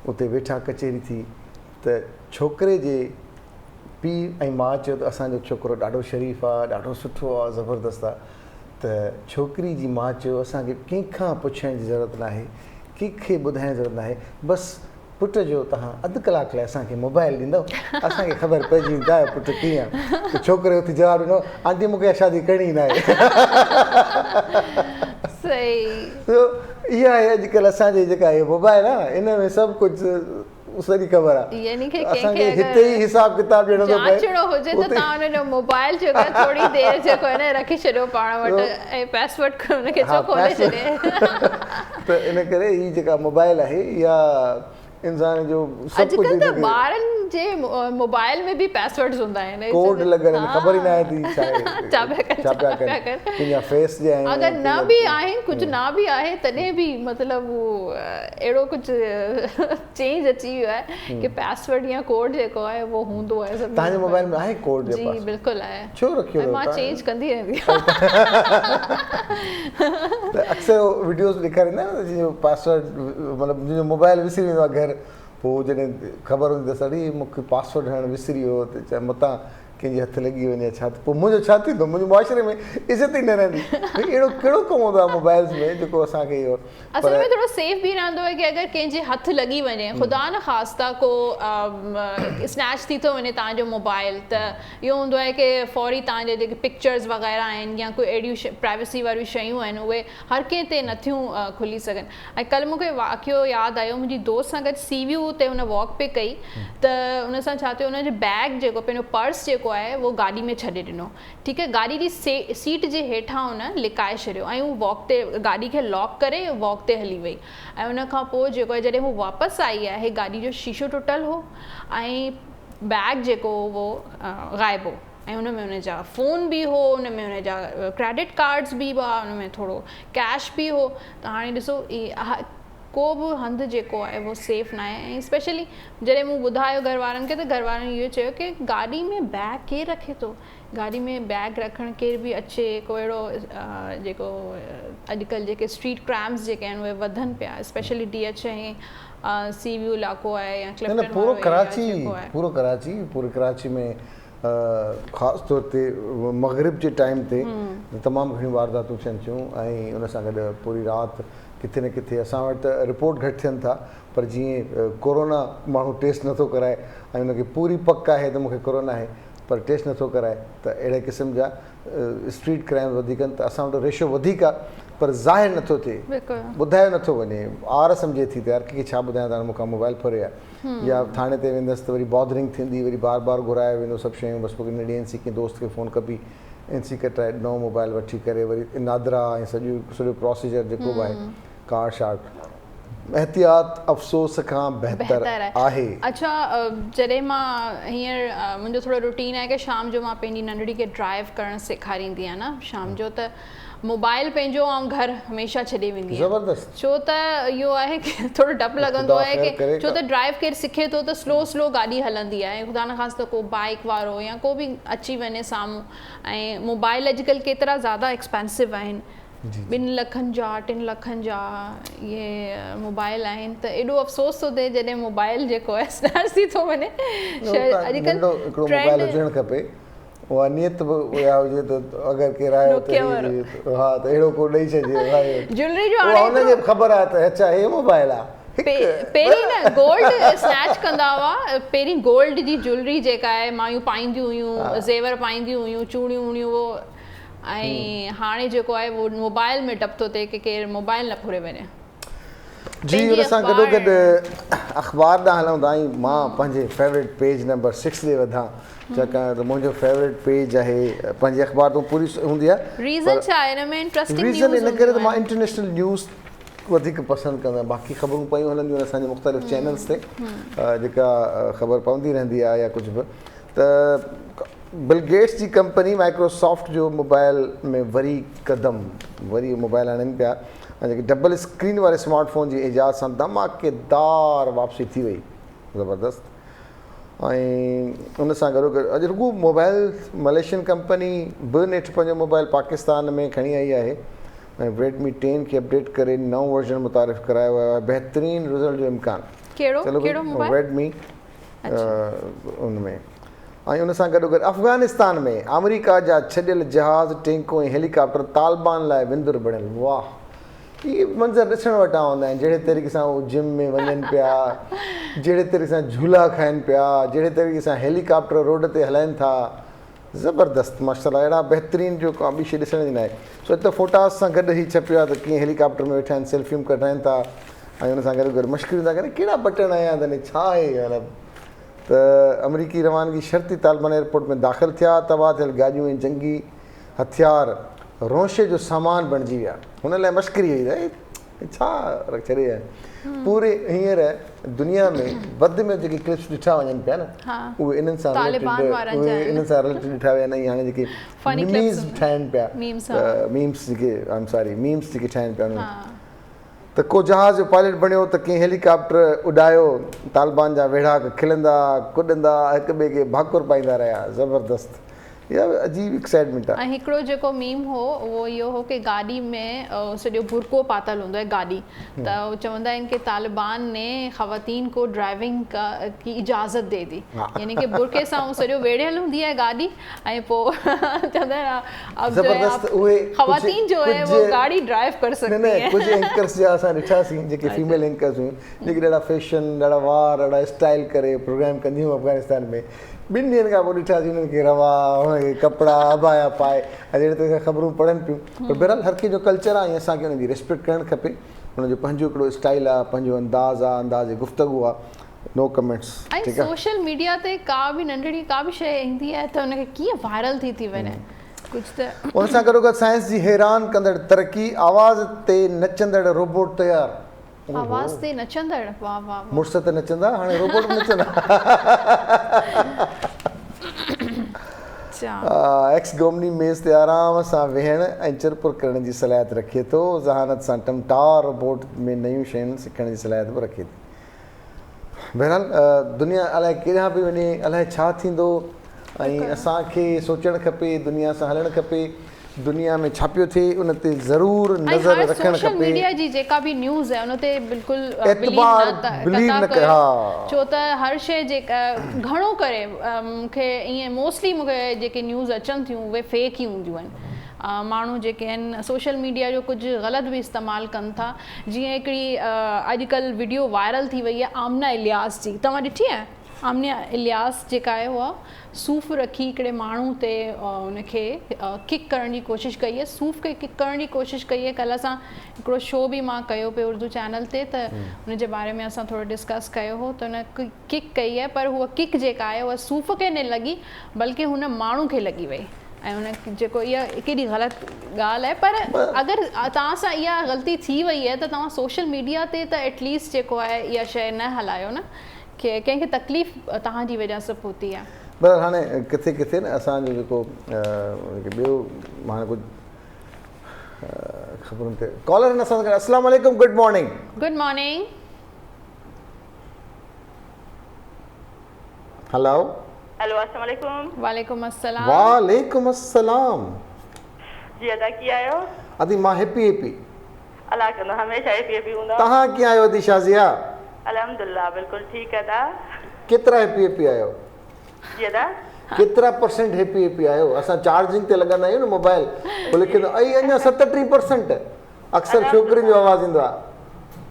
उते वेठा कचेरी थी त छोकिरे जे पीउ ऐं माउ चयो त असांजो छोकिरो ॾाढो शरीफ़ आहे, ॾाढो सुठो आहे, ज़बरदस्त आहे। त छोकिरी जी माउ चयो असांखे कंहिंखां पुछण जी ज़रूरत न आहे, कंहिंखे ॿुधाइण जी ज़रूरत न आहे, बसि पुट जो तव्हां अधु कलाक लाइ असांखे मोबाइल ॾींदव, असांखे ख़बर पइजी वेंदी आहे पुटु कीअं आहे। त छोकिरे उथी जवाबु ॾिनो, आंटी मूंखे शादी करणी न आहे। इहा आहे अॼुकल्ह असांजी जेका इहो मोबाइल आहे इन में सभु कुझु सॼी ख़बर आहे। असांखे हिते ई हिसाब किताब ॾियणो थो पए। जांचणो हुजे त तव्हां हुनजो मोबाइल जेको आहे थोरी देरि जेको आहे न रखी छॾियो पाण वटि ऐं पासवर्ड हुनखे छो खोले छॾे। त इन करे हीअ जेका मोबाइल आहे इहा इंसान जो अॼुकल्ह त ॿारनि जे मोबाइल में बि पासवर्ड्स हूंदा आहिनि, कोड लॻल आहिनि, ख़बर ई न आहे थी छा पिया कनि, तुंहिंजा फेस जे आहिनि। अगरि न बि आहे कुझु न बि आहे तॾहिं बि मतिलबु अहिड़ो कुझु चेंज अची वियो आहे कि पासवर्ड या कोड जेको आहे उहो हूंदो आहे। तव्हांजे मोबाइल में आहे कोड? जी बिल्कुलु आहे। छो रखियो? मां चेंज कंदी रहंदी आहियां। अक्सर वीडियोस ॾेखारींदा आहिनि न पासवर्ड मतिलबु मुंहिंजो मोबाइल विसरी वेंदो आहे घर, पोइ जॾहिं ख़बर हूंदी त अड़े मूंखे पासवर्ड हणणु विसरी वियो त चाहे मतां कंहिंजे हथ लॻी वञे छा, त पोइ मुंहिंजो छा थींदो? मुंहिंजे मुआशिरे में इज़त ई न रहंदी। अहिड़ो कहिड़ो कमु हूंदो आहे मोबाइल्स में जेको असांखे इहो असल में थोरो सेफ बि रहंदो आहे कि अगरि कंहिंजे हथ लॻी वञे, ख़ुदा न ख़ास्ता को स्नैच थी थो वञे तव्हांजो मोबाइल, त इहो हूंदो आहे कि फौरी तव्हांजे जेके पिक्चर्स वग़ैरह आहिनि या कोई अहिड़ियूं प्राइवेसी वारियूं शयूं आहिनि उहे हर कंहिं ते नथियूं खुली सघनि। ऐं कल्ह मूंखे वाक़ियो यादि आयो, मुंहिंजी दोस्त सां गॾु सी वी यू ते हुन वॉक पे कई त हुन सां छा थियो, हुनजो बैग जेको पंहिंजो पर्स जेको आहे वो गाॾी में छॾे ॾिनो। ठीकु आहे, गाॾी जी सीट जे हेठां हुन लिकाए छॾियो ऐं हू वॉक ते गाॾी खे लॉक करे वॉक ते हली वई। ऐं हुन खां पोइ जेको आहे जॾहिं हू वापसि आई आहे गाॾी जो शीशो टुटल हो ऐं बैग जेको वो ग़ाइब हो ऐं हुन में हुनजा फ़ोन बि हो, हुन में हुनजा क्रेडिट कार्ड्स बि हुआ, हुन में थोरो कैश बि हो। त हाणे ॾिसो को बि हंधि जेको आहे वो सेफ न आहे। ऐं स्पेशली जॾहिं मूं ॿुधायो घर वारनि खे त घर वारनि इहो चयो की गाॾी में बैग केरु रखे थो, गाॾी में बैग रखणु केरु बि अचे, को अहिड़ो जेको अॼुकल्ह जेके स्ट्रीट क्राइम्स जेके आहिनि उहे वधनि पिया, स्पेशली DH ऐं सी वी यू इलाइक़ो आहे या क्लिफ्टन पूरो कराची में ख़ासि तौर ते मग़रिब जे टाइम ते तमामु घणियूं वारदातूं थियनि थियूं ऐं उन सां गॾु पूरी राति किथे न किथे असां वटि त रिपोर्ट घटि थियनि था, पर जीअं कोरोना माण्हू टेस्ट नथो कराए ऐं उनखे पूरी पक आहे त मूंखे कोरोना आहे पर टेस्ट नथो कराए, त अहिड़े क़िस्म जा स्ट्रीट क्राइम वधीक आहिनि। त असां वटि रेशो वधीक आहे पर ज़ाहिर नथो थिए, बिल्कुलु ॿुधायो नथो वञे, आर सम्झे थी त यार कंहिंखे छा ॿुधायां त मूंखां मोबाइल फुरे आहे, या थाणे ते वेंदसि त वरी बॉदरिंग थींदी, वरी बार बार घुराए वेंदो सभु शयूं, बसि पोइ न ॾियनि कंहिं दोस्त खे फ़ोन कबी, एनसी कटाए नओं मोबाइल वठी करे वरी नादरा ऐं सॼो प्रोसीजर जेको बि आहे कार्ड शार्ड, एहतियात अफ़सोस खां बहितर आहे। अच्छा, जॾहिं मां हींअर मुंहिंजो थोरो रूटीन आहे की शाम जो मां पंहिंजी नंढड़ी खे ड्राइव करणु सेखारींदी आहियां न शाम जो, त मोबाइल पंहिंजो ऐं घर हमेशह छॾे वेंदी आहियां, ज़बरदस्त, छो त इहो आहे की थोरो डपु लॻंदो आहे की छो त ड्राइव केरु सिखे थो त स्लो गाॾी हलंदी आहे, ख़ुदा न ख़ासि त को बाइक वारो या को बि अची वञे साम्हूं, ऐं मोबाइल अॼुकल्ह केतिरा ज़्यादा एक्सपेंसिव आहिनि, 2 लखनि जा 3 लखनि जा इहे मोबाइल आहिनि, त एॾो अफ़सोस थो थिए जॾहिं मोबाइल जेको आहे स्नैच थी थो वञे। अॼुकल्ह हिकिड़ो मोबाइल हुजणु खपे, उहा नियत बि उहा हुजे त अगरि केरु आयो त हा त अहिड़ो को ॾेई छॾिजे, ज्वेलरी जो हुनखे ख़बर आहे त अच्छा हे मोबाइल आहे। पहिरीं न गोल्ड स्नैच कंदा हुआ, पहिरीं गोल्ड जी ज्वेलरी जेका आहे मायूं पाईंदियूं हुयूं, ज़ेवर पाईंदियूं हुयूं, चूड़ियूं वूड़ियूं, वो ऐं हाणे जेको आहे उहो मोबाइल में डपु थो थिए की केरु मोबाइल न फुरे वञे। जी, हुन सां गॾोगॾु अख़बार ॾांहुं हलूं था, ऐं मां पंहिंजे फेवरेट पेज नंबर 6 ते वधां, छाकाणि त मुंहिंजो फेवरेट पेज आहे पंहिंजी अख़बार तो पूरी हूंदी आहे। रीज़न छा आहे हिन में? इंट्रस्टिंग न्यूज़ रीज़न इन करे त मां इंटरनेशनल न्यूज़ वधीक पसंदि कंदो आहियां, बाक़ी ख़बरूं पयूं हलंदियूं आहिनि असांजे मुख़्तलिफ़ चैनल्स ते जेका ख़बर पवंदी रहंदी आहे या कुझु बि, त बिल गेट्स जी कंपनी माइक्रोसॉफ्ट जो मोबाइल में वरी मोबाइल आणनि पिया, ऐं जेके डबल स्क्रीन वारे स्मार्टफोन जी इजाज़ सां धमाकेदार वापसी थी वई, ज़बरदस्त। ऐं उन सां गॾोगॾु अॼु रुॻो मोबाइल मलेशियन कंपनी बि नेठि पंहिंजो मोबाइल पाकिस्तान में खणी आई आहे, ऐं रेडमी 10 खे अपडेट करे नओं वर्जन मुतारिफ़ करायो वियो आहे, बहितरीन रिज़ल्ट जो इम्कान। कहिड़ो मोबाइल? रेडमी उनमें। ऐं उन सां गॾोगॾु अफ़गानिस्तान में अमेरिका जा छॾियल जहाज़, टैंकूं ऐं हेलीकॉप्टर तालिबान लाइ विंदुर बणियल। वाह, इहे मंज़र ॾिसण वटां हूंदा आहिनि, जहिड़े तरीक़े सां उहे जिम में वञनि पिया, जहिड़े तरीक़े सां झूला खाइनि पिया, जहिड़े तरीक़े सां हेलीकॉप्टर रोड ते हलाइनि था, ज़बरदस्त माशाल्लाह, अहिड़ा बहितरीन जो का ॿी शइ ॾिसण जी न आहे। छो त फोटास सां गॾु ई छपियो आहे त कीअं हेलीकॉप्टर में वेठा आहिनि, सेल्फियूं कढाइनि था, ऐं हुन सां गॾु मश्करियूं था कनि, कहिड़ा बटण आया अथनि, छा आहे मतिलबु। त अमरीकी रवानगी शर्ती तालिबान एयरपोर्ट में दाख़िल थिया, तबाह थियल गाॾियूं ऐं जंगी हथियार रोशे जो सामान बणिजी विया, हुन लाइ मश्करी हुई छा छॾे आहे। पूरे हींअर दुनिया में वधि में जेके क्लिप्स ॾिठा वञनि पिया न, उहे इन्हनि सां रिलेटेड ॾिठा विया आहिनि, हाणे जेके मीम्स ठाहिनि पिया, मीम्स जेके ठाहिनि पिया, त को जहाज़ जो पायलट बणियो त कंहिं हेलीकॉप्टर उॾायो, तालिबान जा वेढ़ा खिलंदा कुॾंदा, हिक ॿिए खे भाकुर पाईंदा रहिया, ज़बरदस्त। इहा अजीब एक्साइटमेंट आहे। ऐं हिकिड़ो जेको मीम हो उहो इहो हो की गाॾी में सॼो बुरको पातल हूंदो आहे गाॾी, त उहो चवंदा आहिनि कि तालिबान ने ख़वातीन को ड्राइविंग की इजाज़त दे दी, यानी कि बुरके सां उहो सॼो वेढ़ियल हूंदी आहे गाॾी, ऐं पोइ चवंदा आहिनि ख़वातीन जो है वो गाड़ी ड्राइव कर सकती है। कुझु एंकर्स जा असां ॾिठासीं जेके फीमेल एंकर्स हुयूं, जेके ॾाढा फैशन, ॾाढा वार, ॾाढा स्टाइल करे प्रोग्राम कंदियूं अफ़गानिस्तान में, 2 ॾींहंनि खां पोइ ॾिठासीं हुननि खे रवा, हुनखे कपिड़ा अबाया पाए, ऐं जहिड़े तरह सां ख़बरूं पढ़नि पियूं। पर बहरहाल हर कंहिंजो कल्चर आहे, ऐं असांखे हुनजी रिस्पेक्ट करणु खपे, हुनजो पंहिंजो हिकिड़ो स्टाइल आहे, पंहिंजो अंदाज़ आहे, अंदाज़ गुफ़्तगू आहे, नो कमेंट्स। ऐं सोशल मीडिया ते का बि नंढड़ी का बि शइ ईंदी आहे त हुनखे कीअं वायरल थी वञे कुझु, त हुन सां गॾोगॾु साइंस जी हैरान कंदड़ तरक़ी, आवाज़ ते नचंदड़ रोबोट तयारु। आवाज़ ते नचंदड़, वाह वाह, मुड़ुस ते नचंदा, हाणे रोबोट बि नचंदा। एक्स गोमनी मेज़ ते आराम सां वेहण ऐं चुरपुर करण जी सलाहियत रखे थो, ज़हानत सां टमटार रोबोट में नयूं शयूं सिखण जी सलाहियत बि रखे थी। बहरहाल दुनिया अलाए केॾांहुं पई वञे, अलाए छा थींदो, ऐं असांखे सोचणु खपे, दुनिया सां हलणु खपे, दुनिया में छा पियो थिए उन ते ज़रूरु नज़र रखणु खपे। सोशल मीडिया जी जेका बि न्यूज़ आहे उन ते बिल्कुलु बिलीव न कयो, छो त हर शइ जेका घणो करे मूंखे ईअं मोस्टली मूंखे जेके न्यूज़ अचनि थियूं उहे फेक ई हूंदियूं आहिनि। माण्हू जेके आहिनि सोशल मीडिया जो कुझु ग़लति बि इस्तेमालु कनि था, जीअं हिकिड़ी अॼुकल्ह वीडियो वायरल थी वई आहे आमना इलियास जी, तव्हां ॾिठी आहे? आमने इलियास जेका आहे उहा सूफ़ रखी हिकिड़े माण्हू ते उनखे किक करण जी कोशिशि कई आहे, सूफ़ खे किक करण जी कोशिशि कई आहे। कल्ह असां हिकिड़ो शो बि मां कयो पियो उर्दू चैनल ते, त उनजे बारे में असां थोरो डिस्कस कयो हो। त उन किक कई आहे, पर उहा किक जेका आहे उहा सूफ़ खे न लॻी बल्कि हुन माण्हू खे लॻी वई। ऐं उन जेको इहा केॾी ग़लति ॻाल्हि आहे, पर अगरि तव्हां सां इहा ग़लती थी वई आहे त तव्हां सोशल मीडिया ते त एटलीस्ट जेको आहे इहा शइ न हलायो न, की कंहिंखे तकलीफ़ तव्हांजी वजह सां पहुती आहे। पर हाणे किथे किथे न असांजो जेको ॿियो हाणे कुझु ख़बरुनि ते कॉलर आहिनि असां सां। अस्सलाम वालेकुम, good morning. Good morning. Hello hello, अस्सलाम वालेकुम। वालेकुम अस्सलाम। वालेकुम अस्सलाम। जी अदा कीअं आहियो? अदी मां हैप्पी अल्लाह कंदो हमेशा हैप्पी हूंदा। तव्हां कीअं आहियो अदी शाज़िया? अल्हम्दुलिल्लाह बिल्कुलु ठीकु आहे अदा। केतिरा हैप्पी आहियो? जी अदा केतिरा परसेंट हैप्पी आहियो? असां चार्जिंग ते लॻंदा आहियूं न मोबाइल, पोइ लिखंदो ऐं अञा 37%। अक्सर छोकिरियुनि जो आवाज़ ईंदो आहे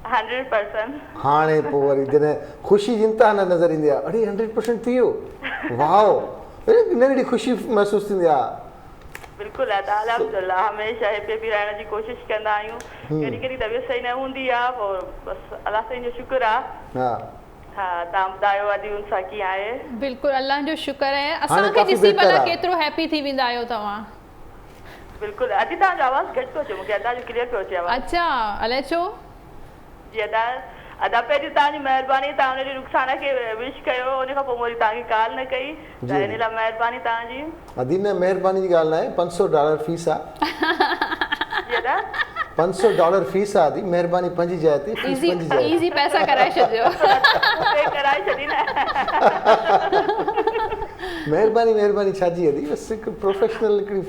100%। हाणे पोइ वरी जॾहिं ख़ुशी जी इंतिहा न नज़र ईंदी आहे, अड़े 100% थी वियो, वाओ, नंढड़ी ख़ुशी महसूसु थींदी आहे। बिल्कुलु अदा अल्हम्दुलिल्लाह हमेशा हैप्पी रहण जी कोशिशि कंदा आहियूं। कॾहिं कॾहिं तबियत सही न हूंदी आहे, पोइ बसि अलाह साईं जो शुक्र आहे। हा हा, तव्हां ॿुधायो अदी उन सां कीअं आहे? बिल्कुलु अल्लाह जो शुक्र आहे। असांखे ॾिसी भला केतिरो हैप्पी थी वेंदा आहियो तव्हां। बिल्कुलु अदी तव्हांजो आवाज़ घटि पियो अचे, मूंखे अदा जो क्लियर पियो अचे आवाज़। अच्छा, अलाए छो? जी अदा अदा पहिरीं तव्हांजी महिरबानी, तव्हां हुन ॾींहुं रुखसाना खे विश कयो, उन खां पोइ वरी तव्हांखे कॉल न कई, त हिन लाइ महिरबानी तव्हांजी। अदी न महिरबानी जी ॻाल्हि न आहे, $500 फीस आहे। जी अदा $500 फीस आहे, आदि महिरबानी पंहिंजी जाइ ते, फीस पंहिंजी जाइ ते। इज़ी पैसा कराए छॾियो। कराए छॾी न। महिरबानी छाजी अदी, बसि हिकु प्रोफेशनल हिकिड़ी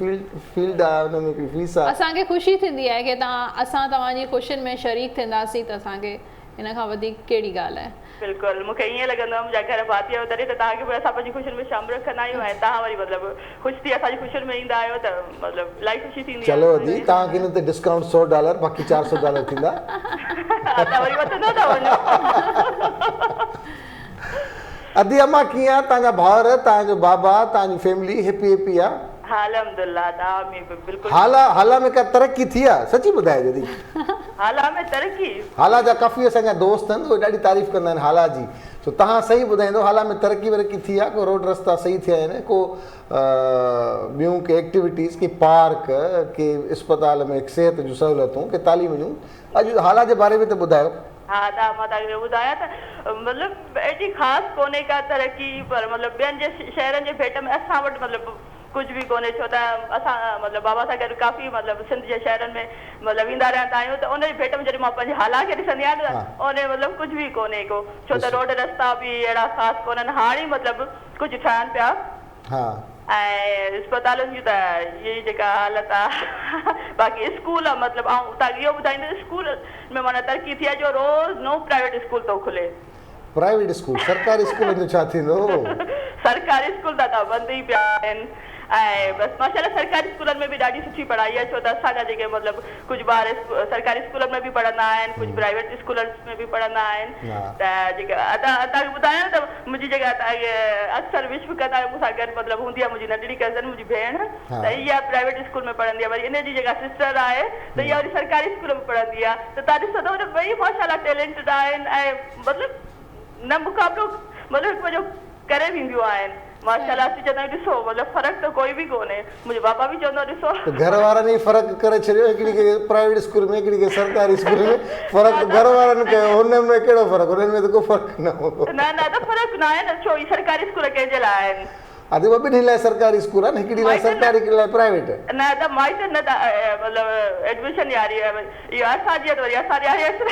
फील्ड आहे, हुन में हिकिड़ी फीस आहे। असांखे ख़ुशी थींदी आहे की असां तव्हांजी ख़ुशियुनि में शरीक थींदासीं, त असांखे हिन खां वधीक कहिड़ी ॻाल्हि आहे। बिल्कुलु मूंखे ईअं लॻंदो आहे मुंहिंजा घर भाती आहियो तॾहिं त तव्हांखे बि असां पंहिंजी ख़ुशियुनि में शामिलु रखंदा आहियूं, ऐं तव्हां वरी मतिलबु ख़ुशि थी असांजी ख़ुशियुनि में ईंदा आहियो, त मतिलबु इलाही ख़ुशी थींदी आहे। चलो अदी तव्हांखे हिन ते डिस्काउंट $100, बाक़ी $400 थींदा। तव्हां वरी वधंदो था वञो। अदी अम्मा कीअं आहे? तव्हांजा भाउर, तव्हांजो बाबा, तव्हांजी फैमिली हैप्पी आहे? हा अल्हम्दुलिल्लाह, बिल्कुलु। हाला में का तरक़ी थी आहे? सची ॿुधाए जदी। हाला में तरक़ी? हाला जा काफ़ी असांजा दोस्त आहिनि, उहे ॾाढी तारीफ़ कंदा आहिनि हाला जी। सो तव्हां सही ॿुधाईंदो, हाला में तरक़ी वरक़ी थी आहे? को रोड रस्ता सही थिया आहिनि? को ॿियूं के एक्टिविटीज़, के पार्क, के अस्पताल में सिहत जूं सहूलियतूं, के तालीम जूं? अॼु हाला जे बारे में त ॿुधायो। हा मां तव्हांखे ॿुधायां त मतिलबु एॾी ख़ासि कोन्हे का तरक़ी, पर मतिलबु ॿियनि जे शहरनि जे भेट में असां वटि मतिलबु कुझु बि कोन्हे, छो त असां मतिलबु बाबा सां गॾु काफ़ी मतिलबु सिंध जे शहरनि में मतिलबु ईंदा रहंदा आहियूं, त उन जी भेट में जॾहिं मां पंहिंजे हालात खे ॾिसंदी आहियां न, उन मतिलबु कुझु बि कोन्हे को, छो त रोड रस्ता बि अहिड़ा ख़ासि कोन्हनि, हाणे मतिलबु कुझु ठहनि पिया। ऐं अस्पतालुनि जी त इहा जेका हालत आहे, बाक़ी स्कूल मतिलबु ऐं तव्हांखे इहो ॿुधाईंदो स्कूल में माना तरक़ी थी आहे जो रोज़ नओं प्राइवेट स्कूल थो खुले। Private school? सरकारी स्कूल जो छा थींदो? सरकारी स्कूल त बंदि ई पिया आहिनि, ऐं बसि माशाल्लाह सरकारी स्कूलनि में बि ॾाढी सुठी पढ़ाई आहे, छो त असांजा जेके मतिलबु कुझु ॿार सरकारी स्कूलनि में बि पढ़ंदा आहिनि, कुझु प्राइवेट स्कूलनि में बि पढ़ंदा आहिनि। त जेके तव्हांखे ॿुधायां त मुंहिंजी जेका अक्सर विश्व कंदा मूंसां गॾु मतिलबु हूंदी आहे मुंहिंजी नंढड़ी कज़न, मुंहिंजी भेण, त इहा प्राइवेट स्कूल में पढ़ंदी आहे, वरी इन जी जेका सिस्टर आहे त इहा वरी सरकारी स्कूल में पढ़ंदी आहे। त तव्हां ॾिसो त ॿई माशाल्लाह टैलेंटेड आहिनि, ऐं मतिलबु न मुक़ाबिलो मतिलबु हिकु ॿिए जो करे वेंदियूं आहिनि। माशाल्लाह असीं चवंदा आहियूं ॾिसो मतिलबु फ़र्क़ु त कोई बि कोन्हे, मुंहिंजो बाबा बि चवंदो ॾिसो घर वारनि ई फ़र्क़ु करे छॾियो, हिकिड़ी खे प्राइवेट स्कूल में, हिकिड़ी खे सरकारी स्कूल में, फ़र्क़ु घर वारनि कयो, हुन में कहिड़ो फ़र्क़ु? हुननि में त को फ़र्क़ु न हूंदो। न त फ़र्क़ु न आहे न, छो ही सरकारी स्कूल कंहिंजे लाइ आहिनि? अॼु ॿिन्ही लाइ सरकारी स्कूल आहे न, हिकिड़ी लाइ सरकारी, हिकिड़ी लाइ प्राइवेट। न त माइट न त मतिलबु एडमिशन ॾियारी आहे, इहो असांजी वरी असां ॾियारीसि।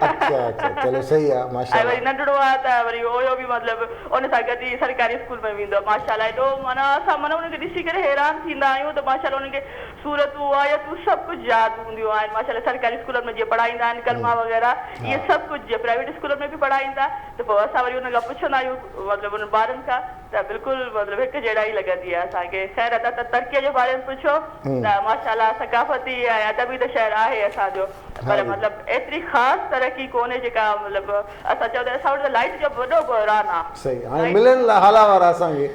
अच्छा चलो सही आहे माशाल्लाह। ऐं वरी नंढड़ो आहे त वरी ओयो बि मतिलबु उन सां गॾु ई सरकारी स्कूल में वेंदो आहे माशाल्लाह। एॾो माना असां माना उनखे ॾिसी करे हैरान थींदा आहियूं, त माशाल्लाह उनखे सूरतूं आयतूं सभु कुझु यादि हूंदियूं आहिनि माशाल्लाह। सरकारी स्कूलनि में जीअं पढ़ाईंदा आहिनि कलमा वग़ैरह, इहे सभु कुझु जीअं प्राइवेट स्कूलनि में बि पढ़ाईंदा, त पोइ असां वरी उन खां पुछंदा आहियूं मतिलबु उन ॿारनि खां, त बिल्कुलु मतिलबु हिकु जहिड़ा ई लॻंदी आहे असांखे। ख़ैर अदा त तरक़ीअ जे बारे में पुछो त माशाल्लाह सकाफ़ती ऐं अदबी त शहर आहे असांजो, पर मतलब एतिरी ख़ासि तरक़ी कोन्हे जेका मतलब असां चवंदा असां वटि लाइट जो वॾो बहिरान आहे। सही हाणे मिलनि लाइ हाला वारा असांखे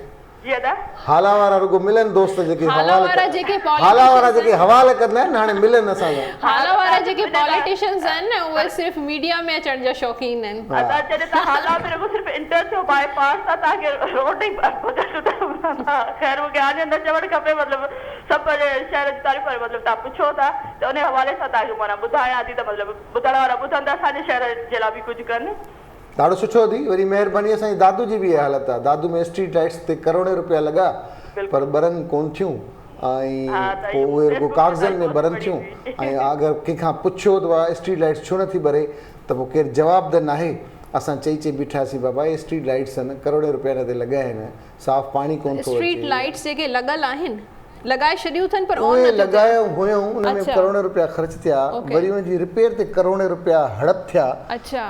जीअं त हाला वारा रुगो मिलनि दोस्त जेके हाला वारा जेके हाला वारा जेके हवाले कंदा आहिनि हाणे मिलनि असांखे। हाला वारा जेके पॉलिटिशियंस आहिनि न उहे सिर्फ़ मीडिया में अचण जा शौक़ीन आहिनि। असां जॾहिं तव्हां हाला में रुगो सिर्फ़ु इंटर थियो बाईपास सां तव्हांखे रोड ई ख़ैर मूंखे हाणे न चवणु खपे मतिलबु सभु शहर जी तारीफ़ मतिलबु तव्हां पुछो था त उन हवाले सां तव्हांखे माना ॿुधायां थी त मतिलबु ॿुधण वारा ॿुधंदा असांजे शहर जे लाइ बि कुझु कनि। ॾाढो सुठो थी वरी महिरबानी असांजी दादू जी बि इहा हालत आहे। दादू में स्ट्रीट लाइट्स ते करोड़े रुपया लॻा पर बरनि कोन थियूं ऐं पोइ उहे रुगो कागज़नि में बरनि थियूं ऐं अगरि कंहिंखां पुछियो त स्ट्रीट लाइट्स छो नथी भरे त पोइ केरु जवाबु न आहे। असां चई बीठासीं बाबा इहे स्ट्रीट लाइट्स आहिनि करोड़े रुपया ते लॻा आहिनि साफ़ पाणी कोन थो स्ट्रीट लाइट्स जेके लॻल आहिनि लगाए छॾियूं अथनि पर उहे लॻायो हुयूं उन में करोड़ रुपया ख़र्च थिया वरी उनजी रिपेयर ते करोड़े रुपया हड़प थिया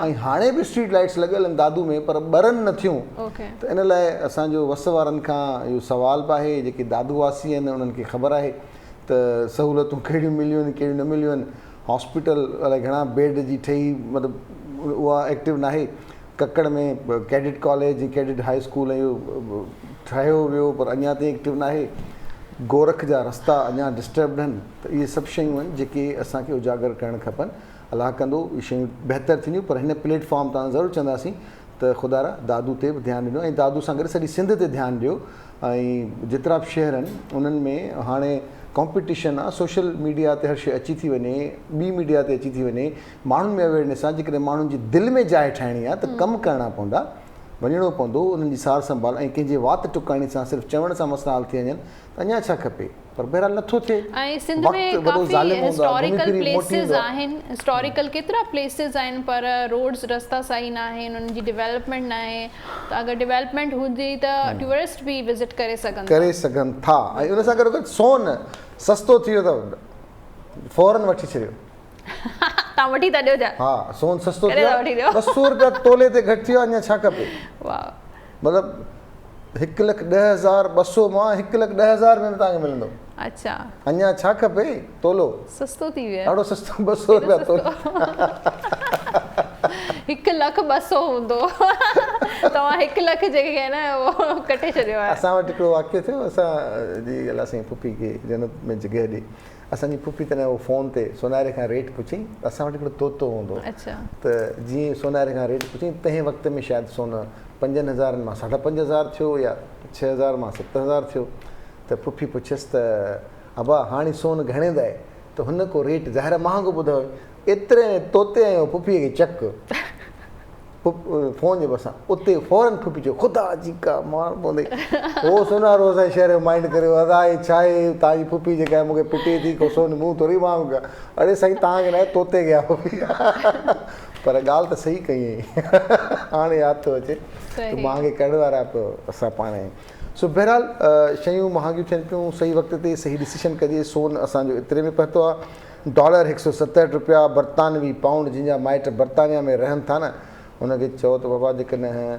ऐं हाणे बि स्ट्रीट लाइट्स लॻल आहिनि दादू में पर बरनि न थियूं। त इन लाइ असांजो वस वारनि खां इहो सुवाल बि आहे जेके दादू वासी आहिनि उन्हनि खे ख़बर आहे त सहूलियतूं कहिड़ियूं मिलियूं आहिनि कहिड़ियूं न मिलियूं आहिनि। हॉस्पिटल अलाए घणा बेड जी ठही मतिलबु उहा एक्टिव न आहे। ककड़ में cadet college cadet high school इहो ठाहियो वियो पर अञा ताईं एक्टिव न आहे। गोरख जा रस्ता अञा डिस्टर्ब्ड आहिनि। त इहे सभु शयूं आहिनि जेके असांखे उजागर करणु खपनि। अलाह कंदो इहे शयूं बहितर थींदियूं पर हिन प्लेटफॉर्म तां ज़रूरु चवंदासीं त ख़ुदा दादू ते बि ध्यानु ॾिनो ऐं दादू सां गॾु सॼी सिंध ते ध्यानु ॾियो ऐं जेतिरा बि शहर आहिनि उन्हनि में हाणे कॉम्पिटिशन आहे सोशल मीडिया ते हर शइ अची थी वञे ॿी मीडिया ते अची थी वञे माण्हुनि में अवेयरनेस आहे जेकॾहिं माण्हुनि जी दिलि में जाइ ठाहिणी आहे त कमु करणा पवंदा वञिणो पवंदो उन्हनि जी सार संभाल ऐं कंहिंजे वात टुकाइणी सां सिर्फ़ु चवण सां मसला हल थी वञनि त अञा छा खपे पर बहरहाल नथो थिए। ऐं सिंध में काफ़ी हिस्टोरिकल प्लेसिस आहिनि हिस्टोरिकल केतिरा प्लेसिस आहिनि पर रोड्स रस्ता सही न आहिनि उन्हनि जी डेवलपमेंट न आहे। त अगरि डेवलपमेंट हुजे त टूरिस्ट बि विज़िट करे सघनि था ऐं उन सां गॾु सोन सस्तो थी वियो अथव फौरन वठी छॾियो। तव्हां वठी था ॾियो छा? हा सोन सस्तो थियो 200 रुपया तोले ते घटि थियो अञा छा खपे। मतिलबु 1,10,000 200 मां 1,10,000 में तव्हांखे मिलंदो। अच्छा अञा छा खपे तोलो सस्तो थी वियो ॾाढो सस्तो 200 रुपया तोलो 1,00,200 हूंदो तव्हां 1,00,000 जेके आहे न उहो कटे छॾियो आहे। असां वटि हिकिड़ो वाक़ियो थियो असांजी अलाह साईं पुफी खे जनत में जॻह ॾे असांजी पुफी तॾहिं उहो फ़ोन ते सोनारे खां रेट पुछी असां वटि हिकिड़ो तोतो हूंदो त जीअं सोनारे खां रेट पुछी तंहिं वक़्त में शायदि सोन 5,000 मां 5,500 थियो या 6,000 मां 7,000 थियो त पुफी पुछियसि त अबा हाणे सोन घणे दा आहे त हुन को रेट ज़ाहिर महांगो ॿुधायो एतिरे तोते ऐं पुफीअ खे चक फ़ोन जे भरिसां उते फौरन पुफी चयो ख़ुदा जी का मार पवंदे उहो सोनारो असांजे शहर जो माइंड करियो अदा छा आहे तव्हांजी पुफी जेका आहे मूंखे पिटे थी को सोन मुंहुं थोरी मां अड़े साईं तव्हांखे न आहे तोते खे आहे पुफी पर ॻाल्हि त सही कई हाणे यादि थो अचे त महांगे करण वारा पोइ असां पाण आहियूं। सो बहरहाल शयूं महांगियूं थियनि पियूं सही वक़्त ते सही डिसीशन कजे। सोन असांजो एतिरे में पहुतो आहे डॉलर 167 रुपया बर्तानवी पाउंड जिन माइट बर्तानिया में रहनि था न उनखे चओ त बाबा जेकॾहिं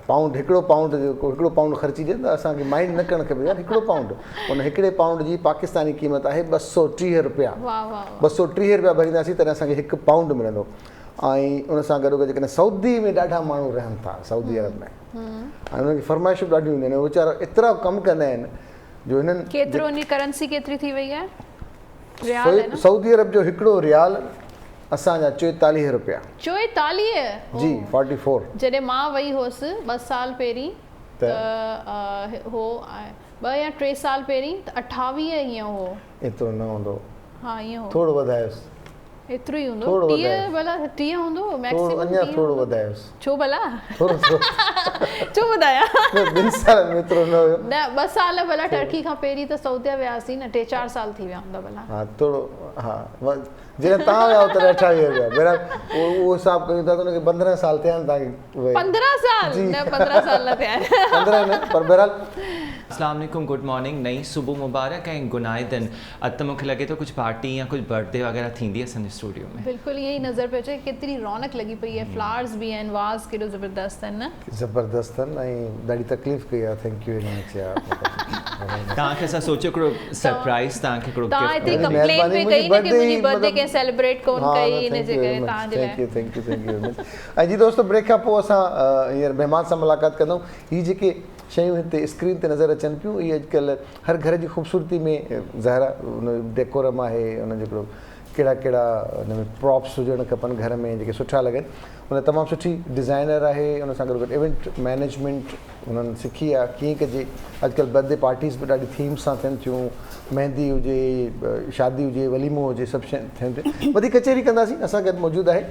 पाउंड हिकिड़ो पाउंड ख़र्ची ॾिए त असांखे माइंड न करणु खपे यार हिकिड़ो पाउंड उन हिकिड़े पाउंड जी पाकिस्तानी क़ीमत आहे 230 रुपया 230 रुपया भरींदासीं तॾहिं असांखे 1 पाउंड मिलंदो। ऐं उन सां गॾो गॾु जेकॾहिं सऊदी में ॾाढा माण्हू रहनि था सऊदी अरब में ऐं उन्हनि खे फरमाइशूं ॾाढियूं हूंदियूं आहिनि वीचारा एतिरा कमु कंदा आहिनि जो हिननि केतिरो करंसी केतिरी थी वई आहे सऊदी अरब जो हिकिड़ो रियाल असांजा 44 रुपया 44 जी 44 जॾहिं मां वई हुअसि 2 साल पहिरीं त हो 2 या 3 साल पहिरीं त 28 ईअं हो एतिरो न हूंदो हा ईअं हो थोरो वधायोसि एतिरो ई हूंदो 30 भला 30 हूंदो मैक्सिमम अञा थोरो वधायोसि छो भला थोरो छो वधाया 2 साल में एतिरो न हुयो न 2 साल भला टर्की खां पहिरीं त सऊदी वियासीं न 3-4 साल थी विया हूंदा भला हा थोरो हा जॾहिं तव्हां विया त 28 रुपया बहरहाल उहो हिसाब कयूं था त हुनखे 15 साल थिया आहिनि तव्हांखे 15 साल न 15 साल न थिया आहिनि 15 न पर बहरहाल अस्सलाम वालेकुम गुड मॉर्निंग नई सुबुह मुबारक ऐं गुनाइदन अॼु त मूंखे लॻे थो कुझु पार्टी या कुझु बर्थडे वग़ैरह थींदी असांजे स्टूडियो में बिल्कुलु ईअं ई नज़र पियो अचे केतिरी रौनक लॻी पई आहे फ्लावर्स बि आहिनि वाज़ केॾो ज़बरदस्त आहिनि न ज़बरदस्त आहिनि ऐं ॾाढी तकलीफ़ कई आहे थैंक यू वेरी मच यार तव्हांखे असां सोचियो हिकिड़ो सरप्राइज़ तव्हांखे हिकिड़ो तव्हां गिफ्ट हिते कंप्लेन पे कई न कि मुंहिंजी बर्थडे खे सेलिब्रेट कोन कई इन जे करे तव्हांजे लाइ थैंक यू ऐं जी दोस्तो ब्रेक खां पोइ असां हींअर महिमान सां मुलाक़ात कंदऊं। हीअ जेके शयूं हिते स्क्रीन ते नज़र अचनि पियूं इहे अॼुकल्ह हर घर जी ख़ूबसूरती में ज़ाहिर उन डेकोरम आहे, उन जो हिकिड़ो कहिड़ा कहिड़ा हुन में प्रॉप्स हुजणु खपनि घर में जेके सुठा लॻनि। उन तमामु सुठी डिज़ाइनर आहे, उन सां गॾु गॾु इवेंट मैनेजमेंट उन्हनि सिखी आहे कीअं कजे। अॼुकल्ह बर्थडे पार्टीज़ बि ॾाढी थीम सां थियनि थियूं, मेहंदी हुजे, शादी हुजे, वलीमो हुजे, सभु शइ थियनि थियूं। वधीक कचहरी कंदासीं। असां गॾु मौजूदु आहे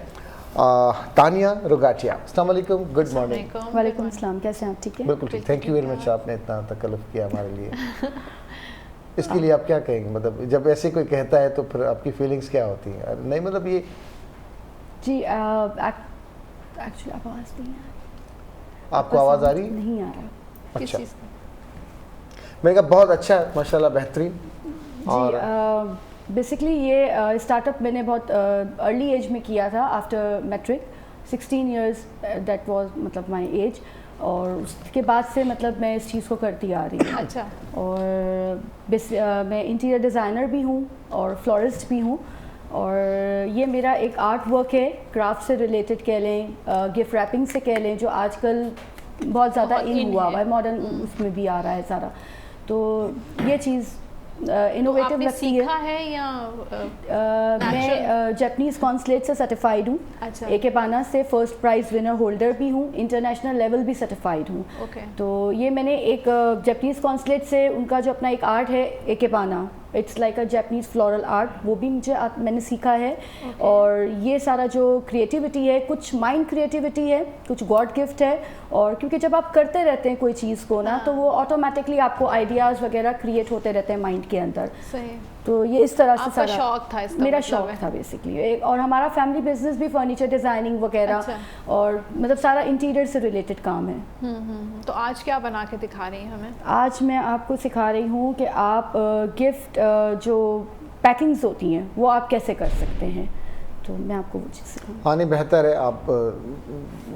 तानिया रुगाटिया। अस्सलाम वालेकुम, गुड मॉर्निंग। वालेकुम अस्सलाम, कैसे हैं आप? ठीक है, बिल्कुल ठीक, थैंक यू वेरी मच, आपने इतना तकल्लुफ़ किया हमारे लिए। इसके लिए आप क्या कहेंगे, मतलब जब ऐसे कोई कहता है तो फिर आपकी फीलिंग्स क्या होती हैं? नहीं मतलब ये जी एक्चुअली आवाज़ नहीं आ रही। आपको आवाज़ आ रही? नहीं आ रहा। अच्छा, मैंने कहा बहुत अच्छा, माशाल्लाह, बेहतरीन। और बेसिकली ये स्टार्टअप मैंने बहुत अर्ली एज में किया था, after matric 16 years that was मतलब माय एज, और उसके बाद से मतलब मैं इस चीज़ को करती आ रही हूँ। अच्छा। और मैं इंटीरियर डिज़ाइनर भी हूँ और फ्लोरिस्ट भी हूँ, और ये मेरा एक आर्ट वर्क है, क्राफ्ट से रिलेटेड कह लें, गिफ्ट रैपिंग से कह लें, जो आजकल बहुत ज़्यादा इन हुआ हुआ है, मॉडर्न उसमें भी आ रहा है सारा। तो ये चीज़ इनोवेटिव लगती है। सीखा है या मैं जापानीज़ कॉन्सुलेट से सर्टिफाइड हूँ। अच्छा। एकेबाना से फर्स्ट प्राइज़ विनर होल्डर भी हूँ, इंटरनेशनल लेवल भी सर्टिफाइड हूँ। ओके। तो ये मैंने एक जापानीज़ कॉन्सुलेट से उनका जो अपना एक आर्ट है ikebana, it's like a Japanese floral art, वो भी मैंने सीखा है। और ये सारा जो क्रिएटिविटी है, कुछ माइंड क्रिएटिविटी है, कुछ गॉड गिफ्ट है। और क्योंकि जब आप करते रहते हैं कोई चीज़ को ना, तो वो ऑटोमेटिकली आपको आइडियाज़ वगैरह क्रिएट होते रहते हैं माइंड के अंदर। सही। तो ये इस तरह से आपका सारा शौक था, इसका मेरा मतलब शौक है। था बेसिकली। और हमारा फैमिली बिजनेस भी फर्नीचर डिज़ाइनिंग वगैरह। अच्छा। और मतलब सारा इंटीरियर से रिलेटेड काम है। तो आज क्या बना के दिखा रही हैं हमें? आज मैं आपको सिखा रही हूँ कि आप गिफ्ट जो पैकिंग्स होती हैं वो आप कैसे कर सकते हैं। तो मैं आपको वो चीज़ सिखाऊँ। हाँ, नहीं, बेहतर है आप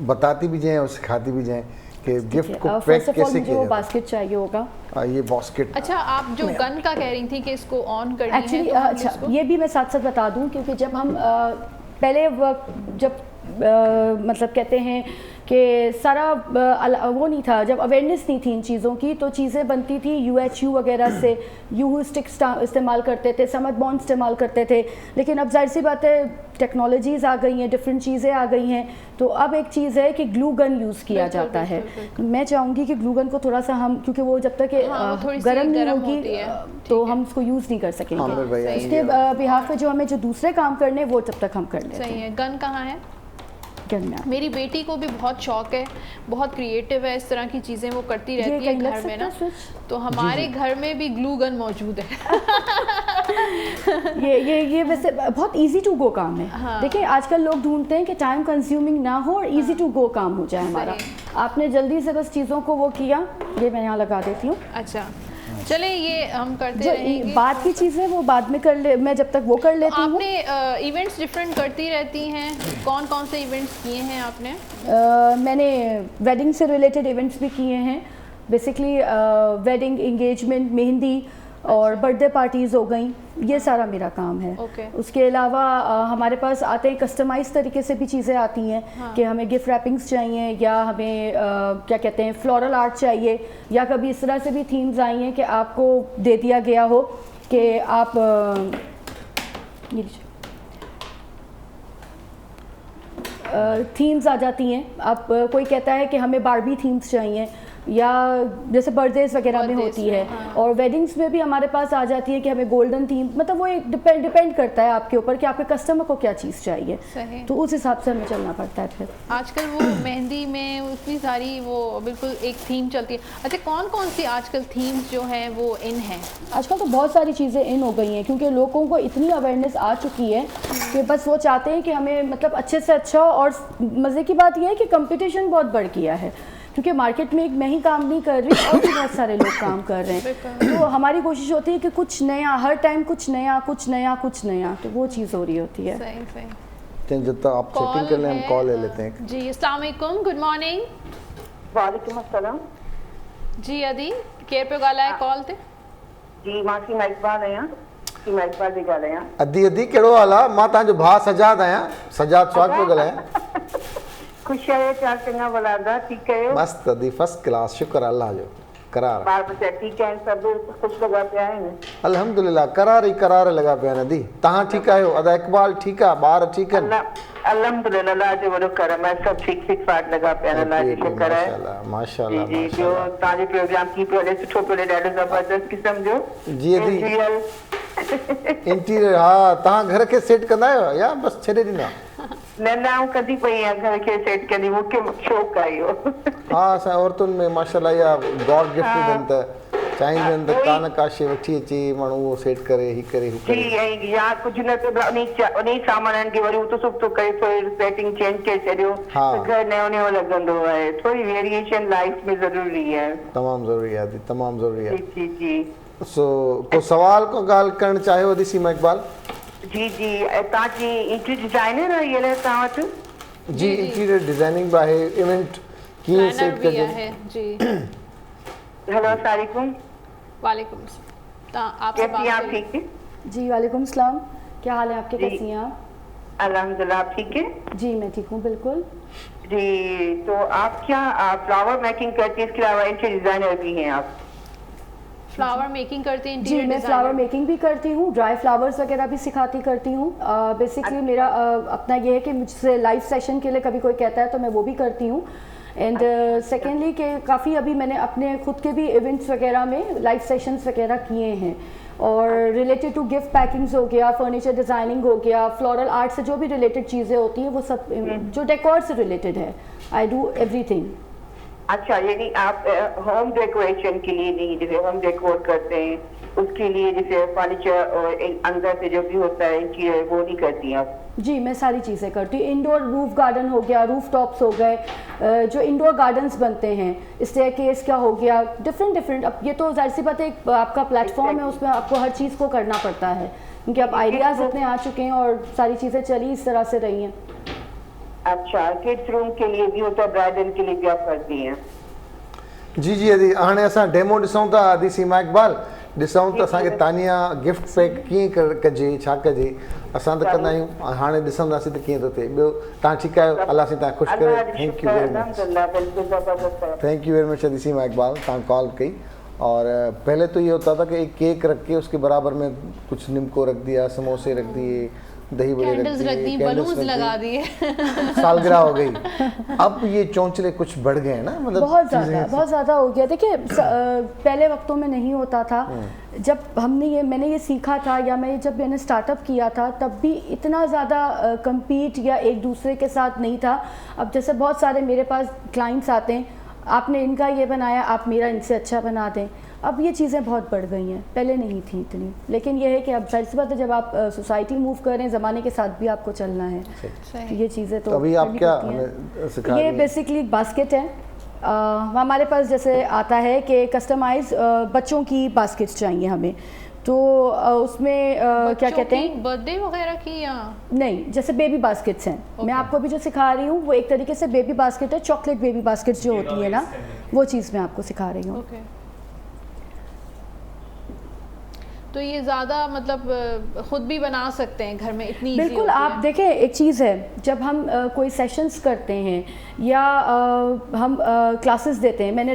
बताती भी जाएँ और सिखाती भी जाएँ कि गिफ्ट को पैक कैसे किया जाए। वो बास्केट चाहिए होगा। ये बास्केट। अच्छा, आप जो गन का कह रही थी कि इसको ऑन करनी है, एक्चुअली तो हम अच्छा, इसको- ये भी मैं साथ साथ बता दूं, क्योंकि जब हम पहले जब मतलब कहते हैं कि सारा वो नहीं था, जब अवेयरनेस नहीं थी इन चीज़ों की, तो चीज़ें बनती थी UHU वगैरह से, यूहू स्टिक्स इस्तेमाल करते थे, समद बॉन्ड इस्तेमाल करते थे। लेकिन अब जाहिर सी बात है टेक्नोलॉजीज़ आ गई हैं, डिफरेंट चीज़ें आ गई हैं। तो अब एक चीज़ है कि ग्लू गन यूज़ किया जाता है। मैं चाहूँगी कि ग्लू गन को थोड़ा सा हम, क्योंकि वो जब तक हाँ, वो थोड़ी सी गर्म नहीं गर्म होगी होती है, तो हम उसको यूज़ नहीं कर आमिर भाई सकेंगे। आएंगे। उसके बिहाफ पे जो हमें जो दूसरे काम करने वो तब तक हम कर लेते सही हैं। है। गन कहाँ है? गन में मेरी बेटी को भी बहुत शौक है, बहुत क्रिएटिव है, इस तरह की चीज़ें वो करती रहती है कहीं लग घर में सकता ना। है स्विच? तो हमारे घर में भी ग्लू गन मौजूद है। ये वैसे बहुत इजी टू गो काम है। हाँ। देखिए आजकल लोग ढूंढते हैं कि टाइम कंज्यूमिंग ना हो और इजी टू गो काम हो जाए हमारा। आपने जल्दी से बस चीज़ों को वो किया। ये मैं यहाँ लगा देती हूँ। अच्छा, चले ये हम करते जो रहेंगे। बाद की चीज़ें वो बाद में कर ले, मैं जब तक वो कर लेती हूँ। आपने इवेंट्स डिफरेंट करती रहती हैं, कौन कौन से इवेंट्स किए हैं आपने? मैंने वेडिंग से रिलेटेड इवेंट्स भी किए हैं। बेसिकली वेडिंग, एंगेजमेंट, मेहंदी और बर्थडे पार्टीज़ हो गई, ये सारा मेरा काम है। ओके। उसके अलावा हमारे पास आते हैं कस्टमाइज़ तरीके से भी चीज़ें आती हैं। हाँ। कि कि हमें गिफ्ट रैपिंग्स चाहिए, या हमें क्या कहते हैं फ्लोरल आर्ट चाहिए, या कभी इस तरह से भी थीम्स आई हैं कि आपको दे दिया गया हो कि आप ये थीम्स आ जाती हैं। आप कोई कहता है कि हमें बारबी थीम्स चाहिए, या जैसे बर्थडेज वगैरह में Birthdays होती में, है। हाँ। और वेडिंग्स में भी हमारे पास आ जाती है कि हमें गोल्डन थीम, मतलब वो एक डिपेंड करता है आपके ऊपर कि आपके कस्टमर को क्या चीज़ चाहिए। सही। तो उस हिसाब से हमें चलना पड़ता है। फिर आजकल वो मेहंदी में इतनी सारी वो बिल्कुल एक थीम चलती है। अच्छा, कौन कौन सी आजकल थीम्स जो हैं वो इन हैं? आजकल तो बहुत सारी चीज़ें इन हो गई हैं, क्योंकि लोगों को इतनी अवेयरनेस आ चुकी है कि बस वो चाहते हैं कि हमें मतलब अच्छे से अच्छा। और मज़े की बात यह है कि कंपटीशन बहुत बढ़ गया है, क्योंकि मार्केट में एक मैं ही काम नहीं कर रही और भी बहुत सारे लोग काम कर रहे हैं। तो हमारी कोशिश होती है कि कुछ नया, हर टाइम कुछ नया कुछ नया कुछ नया, तो वो चीज़ हो रही होती है। सही सही। जब तक आप सेटिंग कर लें हम कॉल ले लेते हैं। जी, अस्सलाम वालेकुम, गुड मॉर्निंग। वालेकुम अस्सलाम। जी अदी केर पे ॻाल्हाए कॉल ते? जी मां सीमा इक़बाल आहियां, सीमा इक़बाल थी ॻाल्हायां। अदी अदी कहिड़ो हाल आहे? मां तव्हांजो भाउ सजाद आहियां, सजाद स्वाग पियो ॻाल्हायां। ख़ुशि आहियो? छा चङा भला दा? ठीकु आहियो? मस्तु अदी, फर्स्ट क्लास, शुक्र अल्लाह जो। करार ॿार बच्चा ठीकु आहिनि? सभु ख़ुशि लॻा पिया आहिनि? अल्हम्दुलिल्लाह, करार ई करार लॻा पिया आहिनि। अदी तव्हां ठीकु आहियो? अदा इक़बाल ठीकु आहे? ॿार ठीकु आहिनि? अल्हम्दुलिल्लाह, अल्लाह जो वॾो करम आहे, सभु ठीक ठीक ठाक लॻा पिया आहिनि, अल्लाह जो शुक्र आहे। माशाल्लाह माशाल्लाह। जी जी, ॿियो तव्हांजो प्रोग्राम की पियो हले? सुठो पियो हले, ॾाढो ज़बरदस्त क़िस्म जो। जी अदी इंटीरियर, हा तव्हां घर खे सेट कंदा आहियो या बसि छॾे ॾींदा? न न, आउं कंदी पई आहियां घर खे सेट कंदी, मूंखे शौक़ु आहे इहो। हा असां औरतुनि में माशाल्लाह इहा गॉड गिफ्टेड आहिनि, त चाहींदियूं आहिनि त का न का शइ वठी अचे, माण्हू उहो सेट करे ही करे हू करे। जी, ऐं या कुझु न त उन सामाननि खे वरी उतो सुठो करे थोरी सेटिंग चेंज करे छॾियो त घर नयो नयो लॻंदो आहे। थोरी वेरिएशन लाइफ में ज़रूरी है, तमामु ज़रूरी आहे अदी, तमामु ज़रूरी आहे। जी जी। सो को सवाल को ॻाल्हि करणु चाहियो अदी सीमा इक़बाल? जी जी, तव्हांजी इंटीरियर डिज़ाइनर आहे इहे तव्हां वटि? जी इंटीरियर डिज़ाइनिंग बि आहे, इवेंट कीअं सेट कजे जी। हेलो अस्सलाम वालेकुम। वालेकुम आप कैसी हैं आप? ठीक है जी वालेकुम सलाम, क्या हाल है आपके? कैसी हैं आप? अल्हम्दुलिल्लाह, आप ठीक है? जी मैं ठीक हूँ बिल्कुल। जी, तो आप क्या फ्लावर मेकिंग करती हैं? इसके अलावा इंटीरियर डिज़ाइनर भी हैं आप? फ्लावर मेकिंग करती हैं? जी मैं फ्लावर मेकिंग भी करती हूँ, ड्राई फ्लावर्स वगैरह भी सिखाती करती हूँ। बेसिकली मेरा अपना ये है कि मुझसे लाइव सेशन के लिए कभी कोई कहता है तो मैं वो भी करती हूँ। एंड सेकेंडली कि काफ़ी अभी मैंने अपने खुद के भी इवेंट्स वगैरह में लाइव सेशंस वगैरह किए हैं, और रिलेटेड टू गिफ्ट पैकिंग्स हो गया, फर्नीचर डिज़ाइनिंग हो गया, फ्लोरल आर्ट से जो भी रिलेटेड चीज़ें होती हैं वो सब जो डेकोर से रिलेटेड है, आई डू एवरीथिंग। अच्छा, यानी आप होम डेकोरेशन के लिए नहीं, जैसे होम डेकोर करते हैं उसके लिए जैसे फर्नीचर और अंदर से जो भी होता है इंटीरियर, वो नहीं करती हैं आप? जी मैं सारी चीज़ें करती हूँ। इंडोर रूफ गार्डन हो गया, रूफ टॉप्स हो गए, जो इंडोर गार्डन्स बनते हैं, स्टेयरकेस क्या हो गया, डिफरेंट। अब ये तो जाहिर सी बात है आपका प्लेटफॉर्म है, उसमें आपको हर चीज़ को करना पड़ता है, क्योंकि अब आइडियाज़ इतने आ चुके हैं और सारी चीज़ें चली इस तरह से रही हैं। अच्छा, किड्स रूम के लिए भी होता है, ब्राइडल के लिए भी आप करती हैं? जी जी अदी, हाणे असां डेमो ॾिसूं था अदी सीमा इक़बाल, ॾिसूं त असांखे तानिया गिफ्ट पैक कीअं कजे, छा कजे। असां त कंदा आहियूं, हाणे ॾिसंदासीं त कीअं थो थिए। ॿियो तव्हां ठीकु आहियो? अलाह साईं तव्हां ख़ुशि करे। Thank you very much, thank you very much अदी सीमा इक़बाल, तव्हां कॉल कई। और पहले तो ये होता था कि एक केक रख के उसके बराबर में कुछ निम्को रख दिया, समोसे रख दिए, दही बड़े रख दिए, बलून्स लगा दिए, सालगिरह हो गई। अब ये चौंचले कुछ बढ़ गए हैं ना, मतलब बहुत ज़्यादा हो गया। देखिए पहले वक्तों में नहीं होता था, जब मैंने ये सीखा था, या जब मैंने स्टार्टअप किया था, तब भी इतना ज़्यादा कम्पीट या एक दूसरे के साथ नहीं था। अब जैसे बहुत सारे मेरे पास क्लाइंट्स आते हैं, आपने इनका ये बनाया, आप मेरा इनसे अच्छा बना दें। अब ये चीज़ें बहुत बढ़ गई हैं, पहले नहीं थी इतनी। लेकिन ये है कि अब जाहिर सी बात है, जब आप सोसाइटी मूव कर रहे हैं, ज़माने के साथ भी आपको चलना है, तो ये चीज़ें तो अभी आप क्या सिखा रही हैं? ये बेसिकली बास्केट है। हमारे पास जैसे आता है कि कस्टमाइज बच्चों की बास्केट्स चाहिए हमें, तो उसमें क्या कहते हैं, बर्थडे वगैरह की या नहीं, जैसे बेबी बास्केट्स हैं। मैं आपको अभी जो सिखा रही हूँ वो एक तरीके से बेबी बास्केट है, चॉकलेट बेबी बास्केट्स जो होती है ना, वो चीज़ मैं आपको सिखा रही हूँ। तो ये ज़्यादा मतलब ख़ुद भी बना सकते हैं घर में, इतनी बिल्कुल। आप देखें, एक चीज़ है, जब हम कोई सेशंस करते हैं या हम क्लासेस देते हैं, मैंने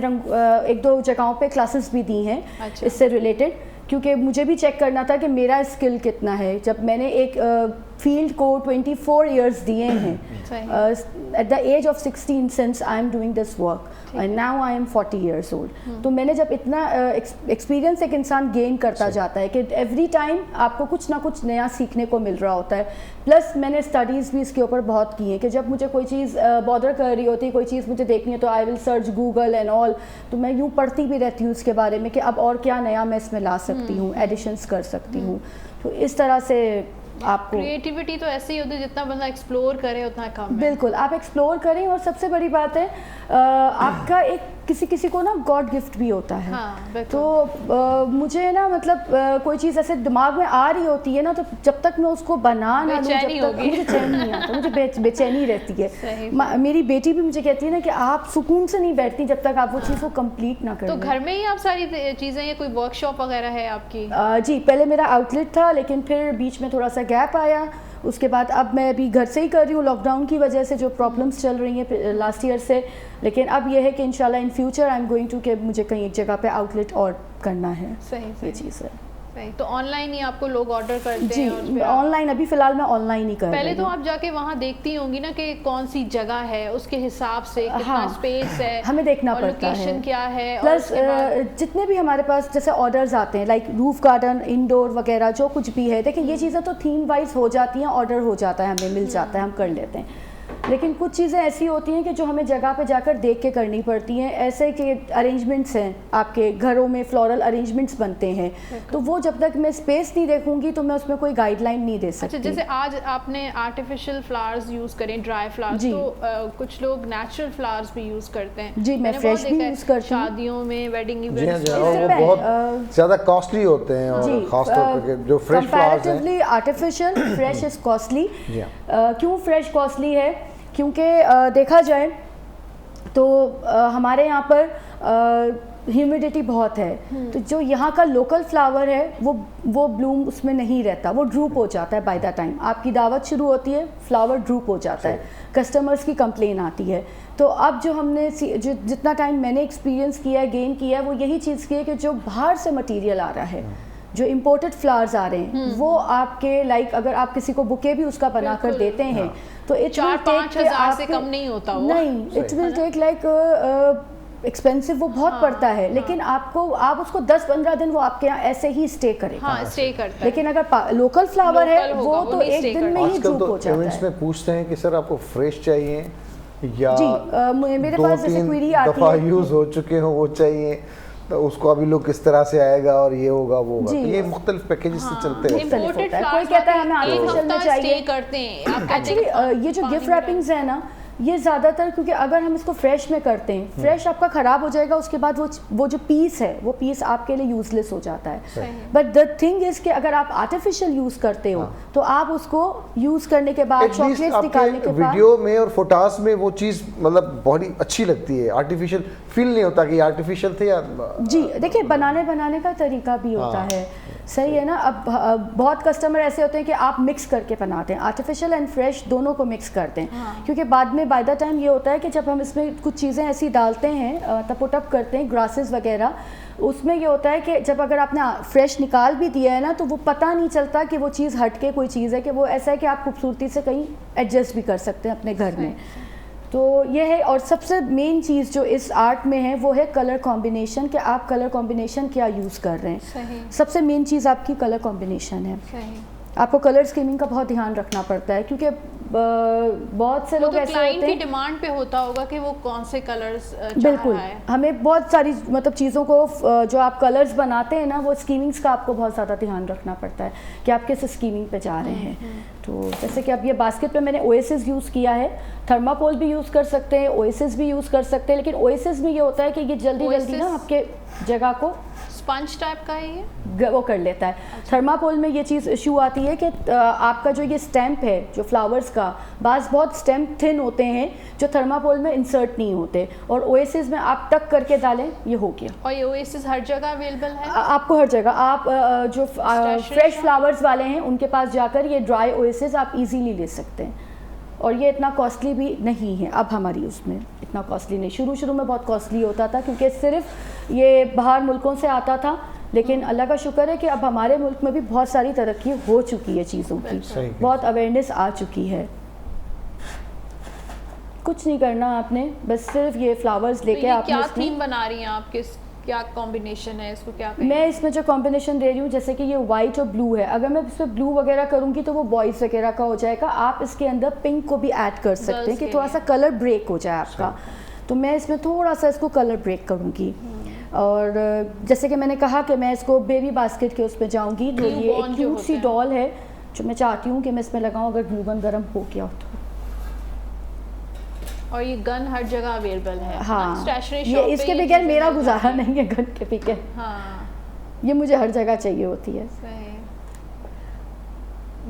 एक दो जगहों पे क्लासेस भी दी हैं। अच्छा। इससे रिलेटेड, क्योंकि मुझे भी चेक करना था कि मेरा स्किल कितना है। जब मैंने एक फील्ड को 24 इयर्स दिए हैं, at the age of 16 since I am doing this work, and now I am 40 years old. तो मैंने जब इतना एक्सपीरियंस एक इंसान गेन करता जाता है कि एवरी टाइम आपको कुछ ना कुछ नया सीखने को मिल रहा होता है। प्लस मैंने स्टडीज़ भी इसके ऊपर बहुत की हैं कि जब मुझे कोई चीज़ बॉदर कर रही होती है, कोई चीज़ मुझे देखनी है, तो I will search Google and all. तो मैं यूँ पढ़ती भी रहती हूँ उसके बारे में कि अब और क्या नया मैं इसमें ला सकती हूँ, एडिशंस कर सकती हूँ। तो इस तरह से आपको क्रिएटिविटी तो ऐसे ही होती है, जितना बंदा एक्सप्लोर करे उतना कम है। बिल्कुल, आप एक्सप्लोर करें, और सबसे बड़ी बात है आपका एक किसी किसी को ना गॉड गिफ्ट भी होता है। हाँ, तो मुझे ना मतलब कोई चीज़ ऐसे दिमाग में आ रही होती है ना, तो जब तक मैं उसको बना ना लूँ, जब तक मुझे चैन नहीं आता, मुझे बेचैनी रहती है। मेरी बेटी भी मुझे कहती है ना कि आप सुकून से नहीं बैठती जब तक आप वो चीज़ को कंप्लीट ना करें। तो घर में ही आप सारी चीज़ें, या कोई वर्कशॉप वगैरह है आपकी? जी, पहले मेरा आउटलेट था, लेकिन फिर बीच में थोड़ा सा गैप आया। उसके बाद अब मैं अभी घर से ही कर रही हूँ, लॉकडाउन की वजह से जो प्रॉब्लम्स चल रही हैं लास्ट ईयर से। लेकिन अब ये है कि इंशाल्लाह in future I am going to कि मुझे कहीं एक जगह पे आउटलेट और करना है। सही ये चीज़ है। तो ऑनलाइन ही आपको लोग ऑर्डर करते जी, हैं? ऑनलाइन अभी फ़िलहाल मैं ऑनलाइन ही कर रही हूँ। पहले तो आप जाके वहाँ देखती होंगी ना कि कौन सी जगह है, उसके हिसाब से कितना स्पेस है, हमें देखना पड़ता है, लोकेशन क्या है। प्लस जितने भी हमारे पास जैसे ऑर्डर्स आते हैं, लाइक रूफ गार्डन, इंडोर वगैरह जो कुछ भी है, देखिए ये चीज़ें तो थीम वाइज हो जाती हैं, ऑर्डर हो जाता है, हमें मिल जाता है, हम कर लेते हैं। लेकिन कुछ चीज़ें ऐसी होती हैं कि जो हमें जगह पे जाकर देख के करनी पड़ती हैं। ऐसे कि अरेंजमेंट्स हैं आपके घरों में, फ्लोरल अरेंजमेंट्स बनते हैं, तो वो जब तक मैं स्पेस नहीं देखूंगी तो मैं उसमें कोई गाइडलाइन नहीं दे सकती। अच्छा, जैसे आज आपने आर्टिफिशियल फ्लावर्स यूज़ करें, ड्राई फ्लावर्स, तो कुछ लोग नेचुरल फ्लावर्स भी यूज़ करते हैं। जी, मैं फ्रेश भी यूज़ करती हूँ शादियों में, वेडिंग इवेंट्स में। वो बहुत ज़्यादा कॉस्टली होते हैं, और खासतौर पर जो फ्रेश फ्लावर्स हैं। Artificial, fresh is costly. क्यों फ्रेश कॉस्टली है? क्योंकि देखा जाए तो हमारे यहाँ पर ह्यूमिडिटी बहुत है, तो जो यहाँ का लोकल फ्लावर है वो ब्लूम उसमें नहीं रहता, वो ड्रूप हो जाता है। बाय द टाइम आपकी दावत शुरू होती है, फ्लावर ड्रूप हो जाता है, कस्टमर्स की कंप्लेन आती है। तो अब जो हमने जितना टाइम मैंने एक्सपीरियंस किया है, गेन किया है, वो यही चीज़ की है कि जो बाहर से मटीरियल आ रहा है, जो इम्पोर्टेड फ्लावर्स आ रहे हैं, वो आपके लाइक अगर आप किसी को बुके भी उसका बना कर देते हैं तो 4-5 हज़ार से कम नहीं होता वो। नहीं, it will take like expensive, वो बहुत पड़ता है। लेकिन आप उसको 10-15 दिन वो आपके यहाँ ऐसे ही स्टे करेगा। हाँ, स्टे करता है। लेकिन अगर लोकल फ्लावर है वो तो एक दिन में ही ड्रूप हो जाता है। इवेंट्स में पूछते हैं कि सर आपको फ्रेश चाहिए या जी, मेरे पास जैसे क्वेरी आती है, 2-3 यूज़ हो चुके हो वो चाहिए, तो उसको अभी लोग किस तरह से आएगा और ये होगा वो होगा, तो ये मुख्तलिफ पैकेजेस से चलते हैं। कोई कहता है हमें आर्टिफिशियल में चाहिए, करते हैं। एक्चुअली ये जो गिफ्ट रैपिंग्स है ना, ये ज़्यादातर क्योंकि अगर हम इसको फ्रेश में करते हैं, फ्रेश आपका ख़राब हो जाएगा, उसके बाद वो जो पीस है वो पीस आपके लिए यूजलेस हो जाता है। बट द थिंग इज़ कि अगर आप आर्टिफिशियल यूज़ करते हो तो आप उसको यूज़ करने के बाद, चॉकलेट्स निकालने के बाद, वीडियो में और फोटोस में वो चीज़ मतलब बहुत अच्छी लगती है। आर्टिफिशियल फील नहीं होता कि आर्टिफिशियल थे या जी। देखिए, बनाने का तरीका भी होता है, सही है ना। अब बहुत कस्टमर ऐसे होते हैं कि आप मिक्स करके बनाते हैं, आर्टिफिशियल एंड फ्रेश दोनों को मिक्स करते हैं। क्योंकि बाद में बाय द टाइम ये होता है कि जब हम इसमें कुछ चीज़ें ऐसी डालते हैं, टपुटप करते हैं, ग्रासेस वगैरह, उसमें ये होता है कि जब अगर आपने फ्रेश निकाल भी दिया है ना, तो वो पता नहीं चलता कि वो चीज़ हटके कोई चीज़ है, कि वो ऐसा है कि आप खूबसूरती से कहीं एडजस्ट भी कर सकते हैं अपने घर में। तो ये है। और सबसे मेन चीज़ जो इस आर्ट में है वो है कलर कॉम्बिनेशन, कि आप कलर कॉम्बिनेशन क्या यूज़ कर रहे हैं। सबसे मेन चीज़ आपकी कलर कॉम्बिनेशन है। आपको कलर स्कीमिंग का बहुत ध्यान रखना पड़ता है, क्योंकि बहुत से लोग ऐसे होते हैं, डिमांड पे होता होगा कि वो कौन से कलर्स बिल्कुल है। हमें बहुत सारी मतलब चीज़ों को जो आप कलर्स बनाते हैं ना, वो स्कीमिंग्स का आपको बहुत ज़्यादा ध्यान रखना पड़ता है कि आप किस स्कीमिंग पे जा रहे हैं। तो जैसे कि अब ये बास्केट पे मैंने ओएसिस यूज़ किया है, थर्माकोल भी यूज़ कर सकते हैं, ओएसिस भी यूज़ कर सकते हैं। लेकिन ओएसिस में ये होता है कि ये जल्दी ना आपके जगह को स्पंज टाइप का है, ये वो कर लेता है। थर्माकोल में ये चीज़ इशू आती है कि आपका जो ये स्टैम्प है, जो फ्लावर्स का, बाज़ बहुत स्टैम्प थिन होते हैं जो थर्माकोल में इंसर्ट नहीं होते, और ओएसिस में आप टक करके डालें, ये हो गया। और ये ओएसिस हर जगह अवेलेबल है? आपको हर जगह, आप जो फ्रेश फ्लावर्स वाले हैं उनके पास जाकर ये ड्राई ओएसिस आप इजीली ले सकते हैं, और ये इतना कॉस्टली भी नहीं है। अब हमारी उसमें इतना कॉस्टली नहीं, शुरू में बहुत कॉस्टली होता था क्योंकि सिर्फ ये बाहर मुल्कों से आता था। लेकिन अल्लाह का शुक्र है कि अब हमारे मुल्क में भी बहुत सारी तरक्की हो चुकी है चीज़ों की, बहुत अवेयरनेस आ चुकी है। कुछ नहीं करना आपने, बस सिर्फ ये फ्लावर्स लेके आप क्या थीम बना रही हैं आप, क्या कॉम्बिनेशन है, इसको क्या कहें? मैं इसमें जो कॉम्बिनेशन दे रही हूँ, जैसे कि ये वाइट और ब्लू है, अगर मैं इसमें ब्लू वगैरह करूँगी तो वो बॉयज़ वगैरह का हो जाएगा। आप इसके अंदर पिंक को भी ऐड कर सकते हैं कि थोड़ा सा कलर ब्रेक हो जाए आपका। तो मैं इसमें थोड़ा सा इसको कलर ब्रेक करूँगी। और जैसे कि मैंने कहा कि मैं इसको बेबी बास्केट के उसमें जाऊँगी, जो ये एक क्यूट सी डॉल है जो मैं चाहती हूँ कि मैं इसमें लगाऊँ अगर ग्लू गन गर्म हो गया तो। और ये गन हर जगह अवेलेबल है। हाँ, स्टेशनरी ये शॉप पे इसके ये बगैर चीज़ें मेरा मिल गुजारा जाती हैं। नहीं है गन के पीछे। हाँ ये मुझे हर जगह चाहिए होती है। सही।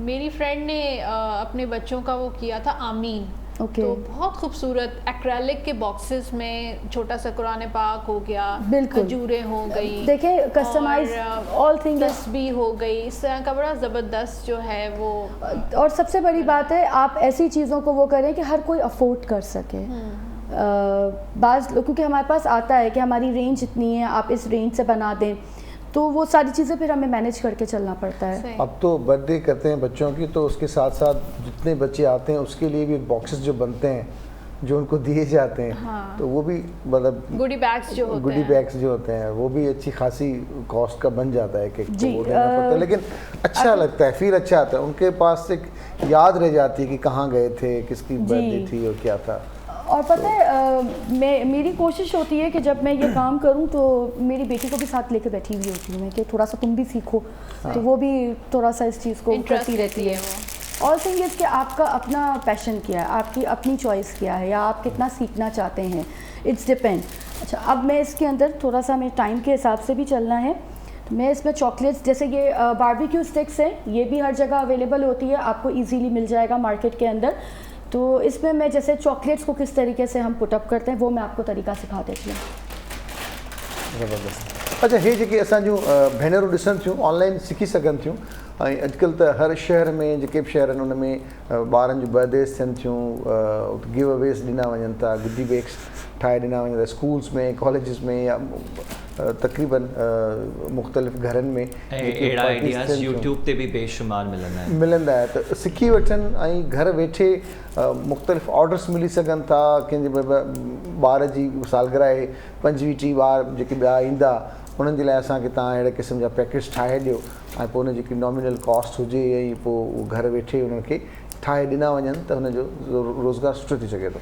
मेरी फ्रेंड ने अपने बच्चों का वो किया था आमीन। ओके। तो बहुत खूबसूरत एक्रेलिक के बॉक्सेस में छोटा सा कुरान पाक हो गया, बिल्कुल। खजूरें हो गई, देखिए कस्टमाइज ऑल थिंग्स तस्बीह हो गई, इस तरह का बड़ा ज़बरदस्त जो है वो। और सबसे बड़ी बात है आप ऐसी चीज़ों को वो करें कि हर कोई अफोर्ड कर सके। क्योंकि हमारे पास आता है कि हमारी रेंज इतनी है, आप इस रेंज से बना दें, तो वो सारी चीज़ें फिर हमें मैनेज करके चलना पड़ता है। अब तो बर्थडे करते हैं बच्चों की, तो उसके साथ साथ जितने बच्चे आते हैं उसके लिए भी बॉक्सेस जो बनते हैं जो उनको दिए जाते हैं। हाँ। तो वो भी मतलब गुडी बैग्स जो होते गुडी हैं, बैग्स जो होते हैं वो भी अच्छी खासी कॉस्ट का बन जाता है कि जी, वो देना पड़ता है, लेकिन अच्छा लगता है, फील अच्छा आता है। उनके पास एक याद रह जाती है कि कहाँ गए थे, किसकी बर्थडे थी और क्या था। और पता है मेरी कोशिश होती है कि जब मैं ये काम करूं तो मेरी बेटी को भी साथ लेके बैठी हुई होती हूँ मैं कि थोड़ा सा तुम भी सीखो। तो वो भी थोड़ा सा इस चीज़ को इंटरेस्ट करती रहती है। वो। ऑल थिंग इज़ कि आपका अपना पैशन क्या है, आपकी अपनी चॉइस क्या है, या आप कितना सीखना चाहते हैं, इट्स डिपेंड। अच्छा, अब मैं इसके अंदर थोड़ा सा हमें टाइम के हिसाब से भी चलना है। तो मैं इसमें चॉकलेट्स, जैसे ये बारबेक्यू स्टिक्स हैं, ये भी हर जगह अवेलेबल होती है, आपको ईजीली मिल जाएगा मार्केट के अंदर। तो इसमें मैं जैसे चॉकलेट्स को किस तरीके से हम पुटअप करते हैं वो मैं आपको तरीका सिखा देती हूँ। ज़बरदस्त। अच्छा, हे जेके असां जूं भेनरूं ॾिसनि थियूं ऑनलाइन सिखी सघनि थियूं, ऐं अॼुकल्ह त हर शहर में जेके बि शहर आहिनि उन में ॿारनि जूं बर्थडेज़ थियनि थियूं, गिव अवेज़ ॾिना वञनि था, गुडी बैग्स ठाहे ॾिना वञनि था स्कूल्स में, कॉलेजिस में, या तक़रीबन मुख़्तलिफ़ घरनि में अहिड़ा आइडियाज़ यूट्यूब ते बि बेशुमार मिलंदा आहे। त सिखी वठनि ऐं घर वेठे मुख़्तलिफ़ ऑर्डर्स मिली सघनि था। कंहिंजे ॿार जी सालगिरह आहे, 25-30 ॿार जेके ॿिया ईंदा उन्हनि जे लाइ असांखे तव्हां अहिड़े क़िस्म जा पैकेट्स ठाहे ॾियो, ऐं पोइ उन जेकी नॉमिनल कॉस्ट हुजे ऐं पोइ घर वेठे उन्हनि खे ठाहे ॾिना वञनि त हुनजो रोज़गारु सुठो थी सघे थो।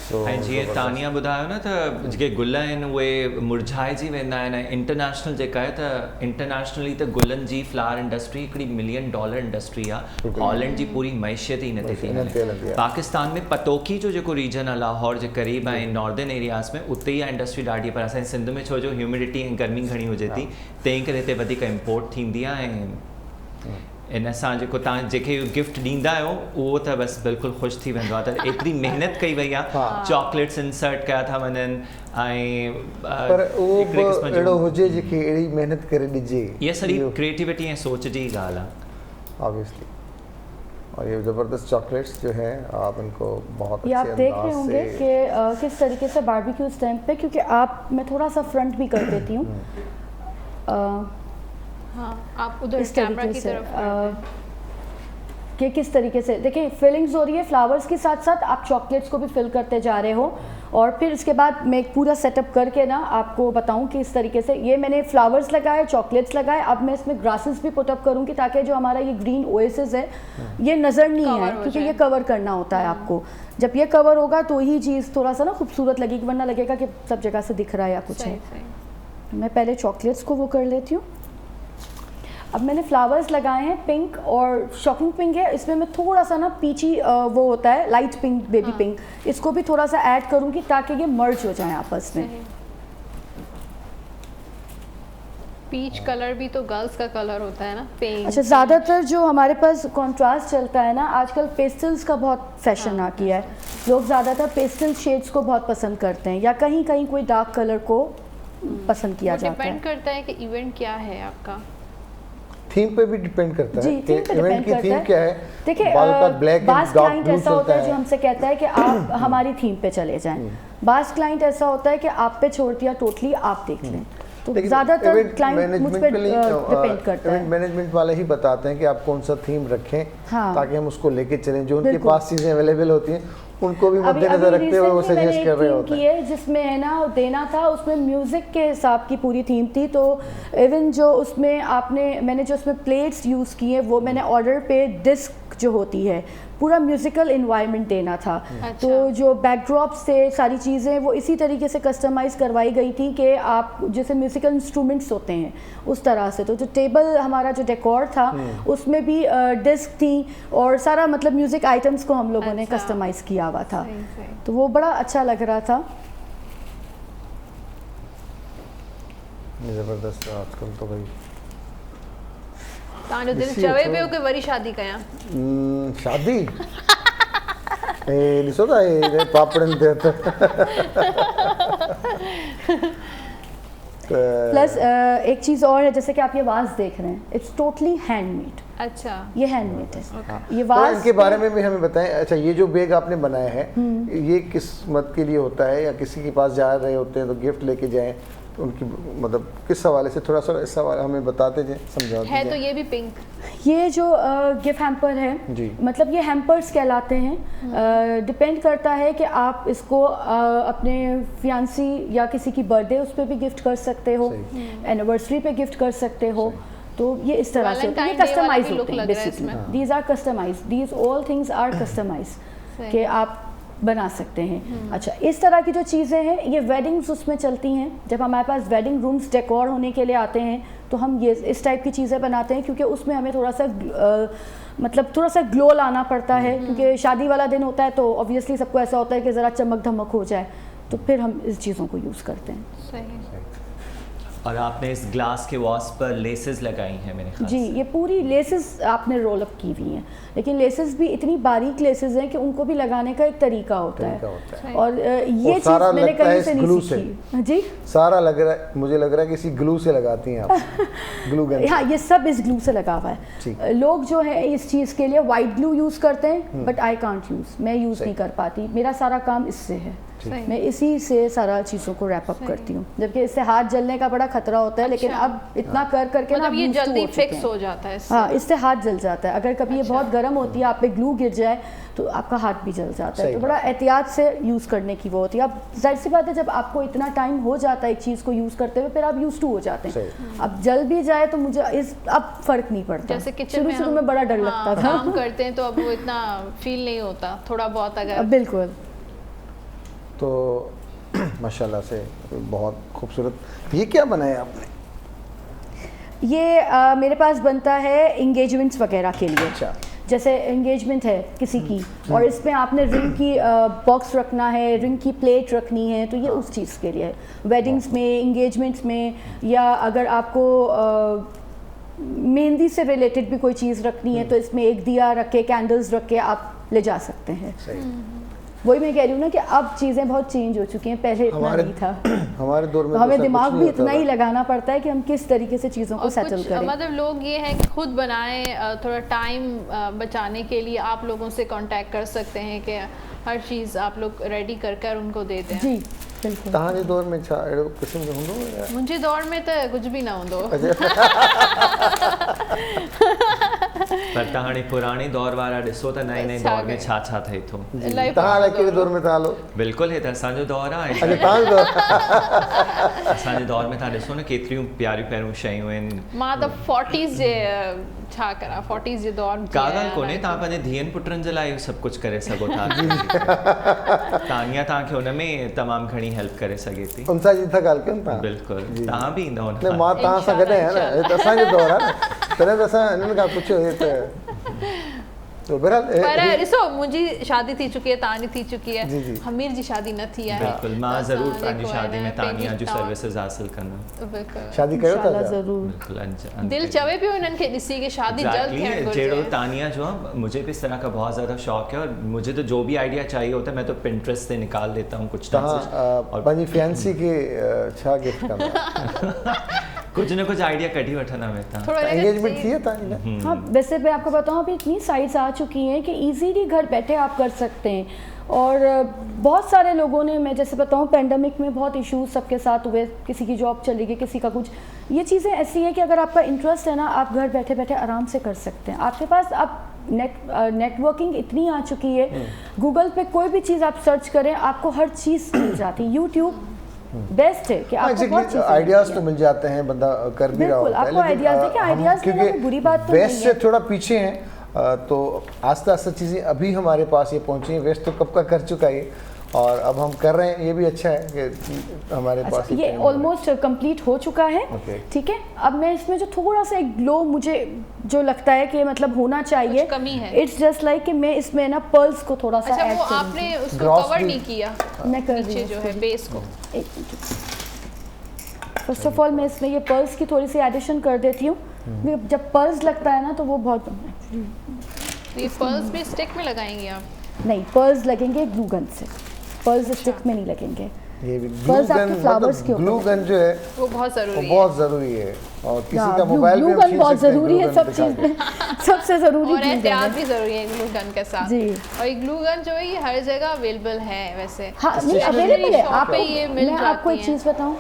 ऐं जीअं तानिया ॿुधायो न त जेके गुल आहिनि उहे मुरझाइजी वेंदा आहिनि। इंटरनेशनल जेका आहे त इंटरनेशनली त गुलनि जी फ्लावर इंडस्ट्री हिकिड़ी $1 मिलियन इंडस्ट्री आहे। हॉलैंड जी पूरी मैशियत ई हिन ते थी हले। पाकिस्तान में पतोकी जो जेको रीजन आहे लाहौर जे क़रीब ऐं नॉर्दर्न एरियाज़ में, उते ई इंडस्ट्री ॾाढी, पर असांजे सिंध में छो जो ह्यूमिडिटी ऐं गर्मी घणी हुजे थी, तंहिं करे हिते वधीक इम्पोर्ट थींदी आहे। ऐं इन सां जेको तव्हां जेके गिफ्ट ॾींदा आहियो उहो त बसि बिल्कुलु ख़ुशि थी वेंदो आहे त एतिरी महिनत कई वई आहे, चॉकलेट्स इंसर्ट कया था वञनि, ऐं पर उहो अहिड़ो हुजे जेके अहिड़ी महिनत करे ॾिजे। इहा सॼी क्रिएटिविटी ऐं सोच जी ॻाल्हि आहे ऑब्वियसली। और ये ज़बरदस्त चॉकलेट्स जो है आप इनको बहुत ये आप देख रहे होंगे कि किस तरीके से बारबेक्यू स्टैंड पे, क्योंकि आप मैं थोड़ा सा फ्रंट भी कर देती हूँ। हाँ, आप उधर कैमरा की तरफ कि किस तरीके से देखिए फिलिंग्स हो रही है फ्लावर्स के साथ साथ, आप चॉकलेट्स को भी फिल करते जा रहे हो। और फिर इसके बाद मैं एक पूरा सेटअप करके ना आपको बताऊं कि इस तरीके से ये मैंने फ्लावर्स लगाए, चॉकलेट्स लगाए, अब मैं इसमें ग्रासेस भी पुटअप करूंगी ताकि जो हमारा ये ग्रीन ओएसिस है ये नज़र नहीं आए, क्योंकि ये कवर करना होता है आपको। जब ये कवर होगा तो ही चीज़ थोड़ा सा ना खूबसूरत लगेगी, वरना लगेगा कि सब जगह से दिख रहा है या कुछ है। मैं पहले चॉकलेट्स को वो कर लेती हूँ। अब मैंने फ्लावर्स लगाए हैं पिंक, और शॉकिंग पिंक है, इसमें मैं थोड़ा सा ना पीची वो होता है लाइट पिंक, बेबी पिंक, इसको भी थोड़ा सा ऐड करूंगी ताकि ये मर्ज हो जाए आपस में। पीच कलर भी तो गर्ल्स का कलर होता है ना, पिंक। अच्छा, ज़्यादातर जो हमारे पास कॉन्ट्रास्ट चलता है ना आजकल, पेस्टल्स का बहुत फैशन आ गया है, लोग ज़्यादातर पेस्टल शेड्स को बहुत पसंद करते हैं, या कहीं कहीं कोई डार्क कलर को पसंद किया जाता है। डिपेंड करता है कि इवेंट क्या है आपका, थीम पे भी डिपेंड करता है कि इवेंट की थीम क्या है। देखिए बास क्लाइंट ऐसा होता है जो हमसे कहता है कि आप हमारी थीम पे चले जाएं, बास क्लाइंट ऐसा होता है कि आप पे छोड़ दिया टोटली आप देख लें। तो ज़्यादातर क्लाइंट मुझ पे डिपेंड करता है। मैनेजमेंट वाले ही बताते हैं कि आप कौन सा थीम रखें, हाँ, ताकि हम उसको लेके चलें। जो उनके पास चीज़ें अवेलेबल होती हैं उनको भी मद्देनजर रखते हुए वो सजेस्ट कर रहे होते हैं। जिसमें है ना देना था, उसमें म्यूज़िक के हिसाब की पूरी थीम थी, तो इवन जो उसमें मैंने जो उसमें प्लेट्स यूज़ किए वो मैंने ऑर्डर पे डिस्क जो होती है, पूरा म्यूज़िकल इन्वायरमेंट देना था। तो जो बैकड्रॉप्स थे, सारी चीज़ें वो इसी तरीके से कस्टमाइज़ करवाई गई थी कि आप जैसे म्यूज़िकल इंस्ट्रूमेंट्स होते हैं उस तरह से। तो जो टेबल हमारा जो डेकोर था उसमें भी डिस्क थी और सारा मतलब म्यूज़िक आइटम्स को हम लोगों ने कस्टमाइज़ किया हुआ था। तो वो बड़ा अच्छा लग रहा था। ज़बरदस्त। आजकल तो भाई तव्हांजो दिल चवे पियो कि वरी शादी कयां? शादी ॾिसो था हे पापड़नि ते हथ। प्लस एक चीज़ और है, जैसे कि आप ये वाज देख रहे हैं, इट्स टोटली हैंडमेड। अच्छा, ये हैंडमेड है। ये तो वाज इनके बारे में भी हमें बताएं। अच्छा, ये जो बैग आपने बनाया है ये किस मत के लिए होता है, या किसी के पास जा रहे होते हैं तो गिफ्ट लेके जाएं, उनकी मतलब किस हवाले से, थोड़ा सा इस हवाले हमें बताते जाए, समझा है। तो ये भी पिंक, ये जो गिफ्ट हैम्पर है जी, मतलब ये हैम्पर्स कहलाते हैं। डिपेंड करता है कि आप इसको अपने फियांसी या किसी की बर्थडे उस पर भी गिफ्ट कर सकते हो, एनिवर्सरी पे गिफ्ट कर सकते हो। तो ये इस तरह से होता है, ये कस्टमाइज होते हैं basically. These are customize, these all things are customize कि आप बना सकते हैं। अच्छा, इस तरह की जो चीज़ें हैं ये वेडिंग्स उसमें चलती हैं। जब हमारे पास वेडिंग रूम्स डेकोर होने के लिए आते हैं तो हम ये इस टाइप की चीज़ें बनाते हैं, क्योंकि उसमें हमें थोड़ा सा मतलब थोड़ा सा ग्लो लाना पड़ता है, क्योंकि शादी वाला दिन होता है तो ऑब्वियसली सबको ऐसा होता है कि ज़रा चमक धमक हो जाए, तो फिर हम इस चीज़ों को यूज़ करते हैं। सही। और आपने इस ग्लास के वॉल्स पर लेसेस लगाई हैं मेरे ख्याल जी, ये पूरी लेसेस आपने रोल अप की हुई हैं, लेकिन लेसेस भी इतनी बारीक लेसेस हैं कि उनको भी लगाने का एक तरीका होता है। और ये चीज़ मैंने कहीं से नहीं सीखी। जी, सारा लग रहा है, मुझे लग रहा है किसी ग्लू से लगाती हैं आप। Glue gun. हाँ, ये सब इस ग्लू से लगा हुआ है। लोग जो है इस चीज़ के लिए वाइट ग्लू यूज़ करते हैं, बट आई कांट यूज़, मैं यूज़ नहीं कर पाती। मेरा सारा काम इससे है, मैं इसी से सारा चीज़ों को रैप अप करती हूँ, जबकि इससे हाथ जलने का बड़ा खतरा होता है। लेकिन अब इतना कर करके मतलब ये जल्दी फिक्स हो जाता है। हाँ, इससे हाथ जल जाता है। अगर कभी ये बहुत गर्म होती है, आप पे ग्लू गिर जाए तो आपका हाथ भी जल जाता है। तो बड़ा एहतियात से यूज़ करने की वो होती है। अब जाहिर सी बात है, जब आपको इतना टाइम हो जाता है एक चीज़ को यूज़ करते हुए, फिर आप यूज़ टू हो जाते हैं। अब जल भी जाए तो मुझे अब फ़र्क नहीं पड़ता। जैसे किचन शुरू में बड़ा डर लगता था, काम करते हैं तो अब वो इतना फील नहीं होता, थोड़ा बहुत अगर। बिल्कुल। तो माशाल्लाह से बहुत खूबसूरत। ये क्या बनाया आपने? ये मेरे पास बनता है इंगेजमेंट्स वगैरह के लिए। अच्छा। जैसे एंगेजमेंट है किसी की और इसमें आपने रिंग की बॉक्स रखना है, रिंग की प्लेट रखनी है, तो ये उस चीज़ के लिए है। वेडिंग्स में, एंगेजमेंट्स में, या अगर आपको मेहंदी से रिलेटेड भी कोई चीज़ रखनी है तो इसमें एक दिया रख के, कैंडल्स रख के आप ले जा सकते हैं। वही मैं कह रही हूँ ना कि अब चीज़ें बहुत चेंज हो चुकी हैं, पहले इतना नहीं था। हमारे दौर में तो हमें दिमाग भी इतना ही लगाना पड़ता है कि हम किस तरीके से चीज़ों को सेटल करें। मतलब लोग ये है कि खुद बनाएं, थोड़ा टाइम बचाने के लिए आप लोगों से कांटेक्ट कर सकते हैं कि हर चीज़ आप लोग रेडी कर कर उनको दे दें। जी बिल्कुल। तव्हांजे दौर में छा अहिड़ो क़िस्म जो हूंदो? मुंहिंजे दौर में त कुझु बि न हूंदो। पर तव्हां हाणे पुराणे दौर वारा ॾिसो त नए नए दौर में छा छा थिए थो। तव्हां हाणे कहिड़े दौर में था हलो? बिल्कुलु हे त असांजो दौर आहे। असांजे दौर में तव्हां ॾिसो न केतिरियूं प्यारियूं प्यारियूं शयूं आहिनि। मां त 40s जे छा करा, 40s जे दौर का ॻाल्हि कोन्हे, तव्हां पंहिंजे धीअनि पुटनि जे लाइ सभु कुझु करे सघो था। तानिया तव्हांखे हुन में तमामु घणी हेल्प करे सघे थी। उनसां जी था ॻाल्हि कयूं तव्हां? बिल्कुलु, तव्हां बि ईंदव न, मां तव्हां सां गॾु आहियां न, त असांजो दौर आहे न, तॾहिं त असां हिननि खां पुछियो हे त। पर ॾिसो, मुंहिंजी शादी थी चुकी है, तव्हांजी थी चुकी है, हमीर जी शादी न थी है। बिल्कुलु, मां ज़रूरु पंहिंजी शादी में तानिया जूं सर्विसेज हासिल कंदुमि। शादी कयो था ज़रूर। दिल चवे पियो इन्हनि खे ॾिसी कि शादी जल्द थियण घुरिजे। जहिड़ो तानिया जो आहे, मुझे भी इस तरह का बहुत ज़्यादा शौक है और मुझे तो जो भी आइडिया चाहिए होता है मैं तो पिंटरेस्ट से निकाल देता हूँ कुछ। और पंहिंजी फियांसी खे छा गिफ्ट कंदा? कुछ न कुछ आइडिया कढी वठंदा वेता। एंगेजमेंट थी है तानी? हाँ, वैसे मैं आपको बताऊँ अभी इतनी साइट्स आ चुकी हैं कि इजीली घर बैठे आप कर सकते हैं। और बहुत सारे लोगों ने, मैं जैसे बताऊँ, पेंडेमिक में बहुत इश्यूज सबके साथ हुए, किसी की जॉब चली गई, किसी का कुछ। ये चीज़ें ऐसी हैं कि अगर आपका इंटरेस्ट है ना, आप घर बैठे बैठे आराम से कर सकते हैं। आपके पास अब नेटवर्किंग इतनी आ चुकी है, गूगल पे कोई भी चीज़ आप सर्च करें आपको हर चीज़ मिल जाती है। यूट्यूब बेस्ट है कि आपको बहुत आइडियाज़ तो मिल जाते हैं, बंदा कर भी रहा होता है। आपको आइडियाज़ है कि आइडियाज़ की बुरी बात तो नहीं है। बेस्ट से थोड़ा पीछे हैं। तो आस्ता आस्ता चीज़ें अभी हमारे पास ये पहुँची हैं। वेस्ट तो कब का कर चुका है और अब हम कर रहे हैं, ये भी अच्छा है कि हमारे पास अच्छा, ये ऑलमोस्ट कंप्लीट हो चुका है। ठीक है, अब मैं इसमें जो थोड़ा सा एक ग्लो मुझे जो लगता है कि मतलब होना चाहिए, कमी है, इट्स जस्ट लाइक कि मैं इसमें ना पर्ल्स को थोड़ा सा ऐड करूंगी। आपने उसको कवर नहीं किया, मैं कर नीचे जो है बेस को। फर्स्ट ऑफ ऑल मैं इसमें ये पर्ल्स की थोड़ी सी एडिशन कर देती हूँ। जब पर्ल्स लगता है ना तो वो बहुत, ये पर्ल्स भी स्टिक में लगाएंगे आप? नहीं, पर्ल्स लगेंगे ग्लू गन से, पर्ल्स स्टिक में नहीं लगेंगे। ये भी ग्लू गन, मतलब ग्लू गन जो है वो बहुत ज़रूरी है, बहुत ज़रूरी है। और किसी का मोबाइल ग्लू गन बहुत ज़रूरी है, सब चीज़ में सबसे ज़रूरी और एहतियात भी ज़रूरी है ग्लू गन के साथ जी। और ये ग्लू गन जो है ये हर जगह अवेलेबल है वैसे। हाँ, नहीं अवेलेबल है आपको, ये मिल मैं जाती आपको एक चीज़ बताऊँ,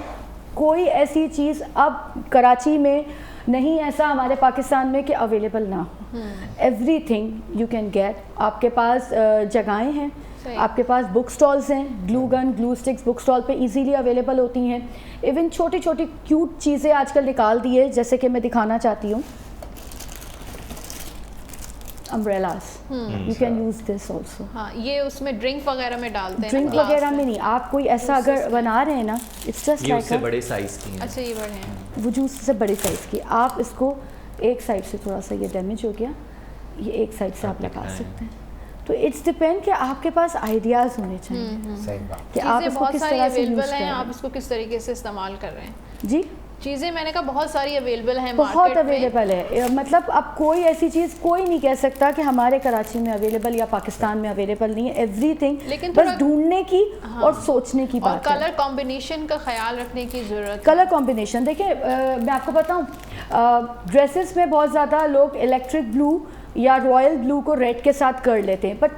कोई ऐसी चीज़ अब कराची में नहीं ऐसा हमारे पाकिस्तान में कि अवेलेबल ना हो। एवरीथिंग यू कैन गेट, आपके पास जगहें हैं, आपके पास बुक स्टॉल्स हैं, glue gun glue sticks book stall पे इजीली अवेलेबल होती हैं। इवन छोटी छोटी क्यूट चीज़ें आजकल निकाल दी है, जैसे कि मैं दिखाना चाहती हूँ umbrellas, you can use this also. हाँ, ये उसमें ड्रिंक वगैरह में डालते हैं, ड्रिंक वगैरह में नहीं, आप कोई ऐसा अगर बना रहे हैं ना, इट्स जस्ट लाइक उससे बड़े साइज की हैं। अच्छा, ये बड़े हैं, वो जूस से बड़े साइज़ की। आप इसको एक साइड से थोड़ा सा ये डैमेज हो गया, ये एक साइड से आप लगा सकते हैं। तो इट्स डिपेंड कि आपके पास आइडियाज़ होने चाहिए। सही बात, कि आप इसको किस तरह से यूज़ कर रहे हैं, आप इसको किस तरीके से इस्तेमाल कर रहे हैं। जी, चीज़ें मैंने कहा बहुत सारी अवेलेबल हैं, बहुत अवेलेबल है। मतलब अब कोई ऐसी चीज़ कोई नहीं कह सकता कि हमारे कराची में अवेलेबल या पाकिस्तान में अवेलेबल नहीं है। एवरीथिंग, लेकिन बस ढूंढने की और सोचने की बात है। कलर कॉम्बिनेशन का ख्याल रखने की ज़रूरत। कलर कॉम्बिनेशन देखिए, मैं आपको बताऊं, ड्रेसेस में बहुत ज़्यादा लोग इलेक्ट्रिक ब्लू या रॉयल ब्लू को रेड के साथ कर लेते हैं, बट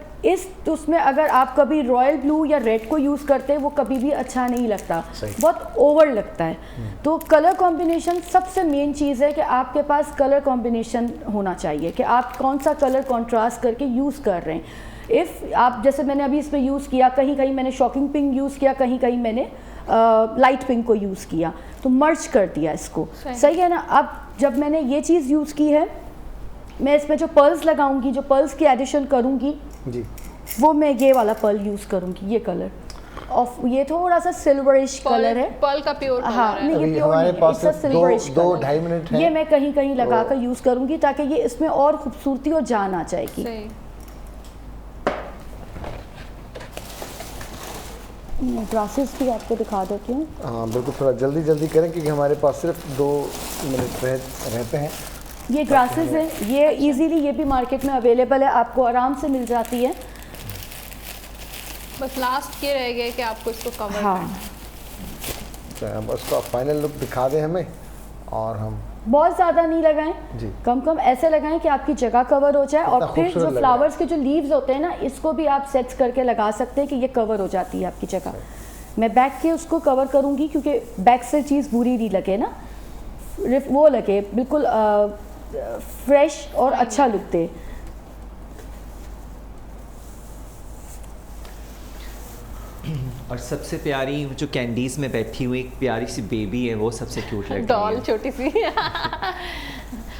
उसमें अगर आप कभी रॉयल ब्लू या रेड को यूज़ करते हैं वो कभी भी अच्छा नहीं लगता, बहुत ओवर लगता है। तो कलर कॉम्बिनेशन सबसे मेन चीज़ है कि आपके पास कलर कॉम्बिनेशन होना चाहिए कि आप कौन सा कलर कॉन्ट्रास्ट करके यूज़ कर रहे हैं। इफ़ आप, जैसे मैंने अभी इसमें यूज़ किया, कहीं कहीं मैंने शॉकिंग पिंक यूज़ किया, कहीं कहीं मैंने लाइट पिंक को यूज़ किया, तो मर्ज कर दिया इसको, सही है ना। अब जब मैंने ये चीज़ यूज़ की है, मैं इसमें जो पर्ल्स लगाऊंगी, जो पर्ल्स की एडिशन करूंगी जी, वो मैं ये वाला पर्ल यूज़ करूंगी, ये कलर ऑफ, ये थोड़ा सा सिल्वरिश कलर है, पर्ल का प्योर कलर हाँ, है। नहीं ये प्योर हमारे नहीं, पास इट्स सिल्वरिश दो 2.5 मिनट है, ये मैं कहीं कहीं लगा कर यूज़ करूंगी ताकि ये इसमें और खूबसूरती और जान आ जाएगी। सही। ग्रासेस भी आपको दिखा देती हूँ। हाँ बिल्कुल, थोड़ा जल्दी जल्दी करें क्योंकि हमारे पास सिर्फ 2 मिनट रहते हैं। ये ग्रासेस है, ये इजीली ये भी मार्केट में अवेलेबल है, आपको आराम से मिल जाती है। बस लास्ट ये रह गया कि आपको इसको कवर हाँ, तो हम उसका फाइनल लुक दिखा दें हमें, और हम बहुत ज़्यादा नहीं लगाएं जी, कम कम ऐसे लगाएं कि आपकी जगह कवर हो जाए। और फिर खूबसूरत जो लग फ्लावर्स के जो लीव्स होते हैं ना, इसको भी आप सेट्स करके लगा सकते हैं कि ये कवर हो जाती है आपकी जगह। मैं बैक के उसको कवर करूँगी क्योंकि बैक से चीज़ बुरी नहीं लगे ना, वो लगे बिल्कुल फ्रेश और अच्छा लुक दे। और सबसे प्यारी जो कैंडीज में बैठी हुई एक प्यारी सी बेबी है, वो सबसे क्यूट लग रही है, डॉल छोटी सी।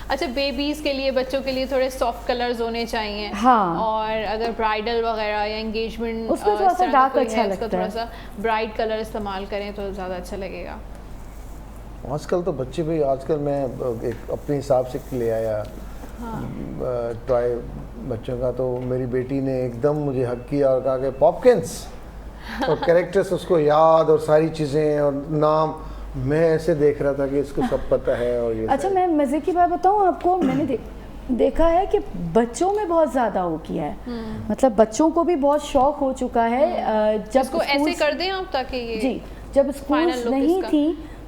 अच्छा, बेबीज़ के लिए, बच्चों के लिए थोड़े सॉफ्ट कलर्स होने चाहिए। हाँ, और अगर ब्राइडल वगैरह या एंगेजमेंट उसमें थोड़ा सा डार्क अच्छा लगता है, थोड़ा सा ब्राइट कलर इस्तेमाल करें तो ज़्यादा अच्छा लगेगा। आजकल तो बच्चे भी, आजकल मैं एक अपने हिसाब से ले आया टॉय बच्चों का, तो मेरी बेटी ने एकदम मुझे हक किया और कहा कि पॉपकिंस, और कैरेक्टर्स उसको याद और सारी चीज़ें और नाम, मैं ऐसे देख रहा था कि इसको सब पता है। और ये अच्छा, मैं मज़े की बात बताऊँ आपको, मैंने देखा है कि बच्चों में बहुत ज़्यादा हो किया है, मतलब बच्चों को भी बहुत शौक हो चुका है। जब इसको ऐसे कर दें आप ताकि ये जी, जब स्कूल नहीं थी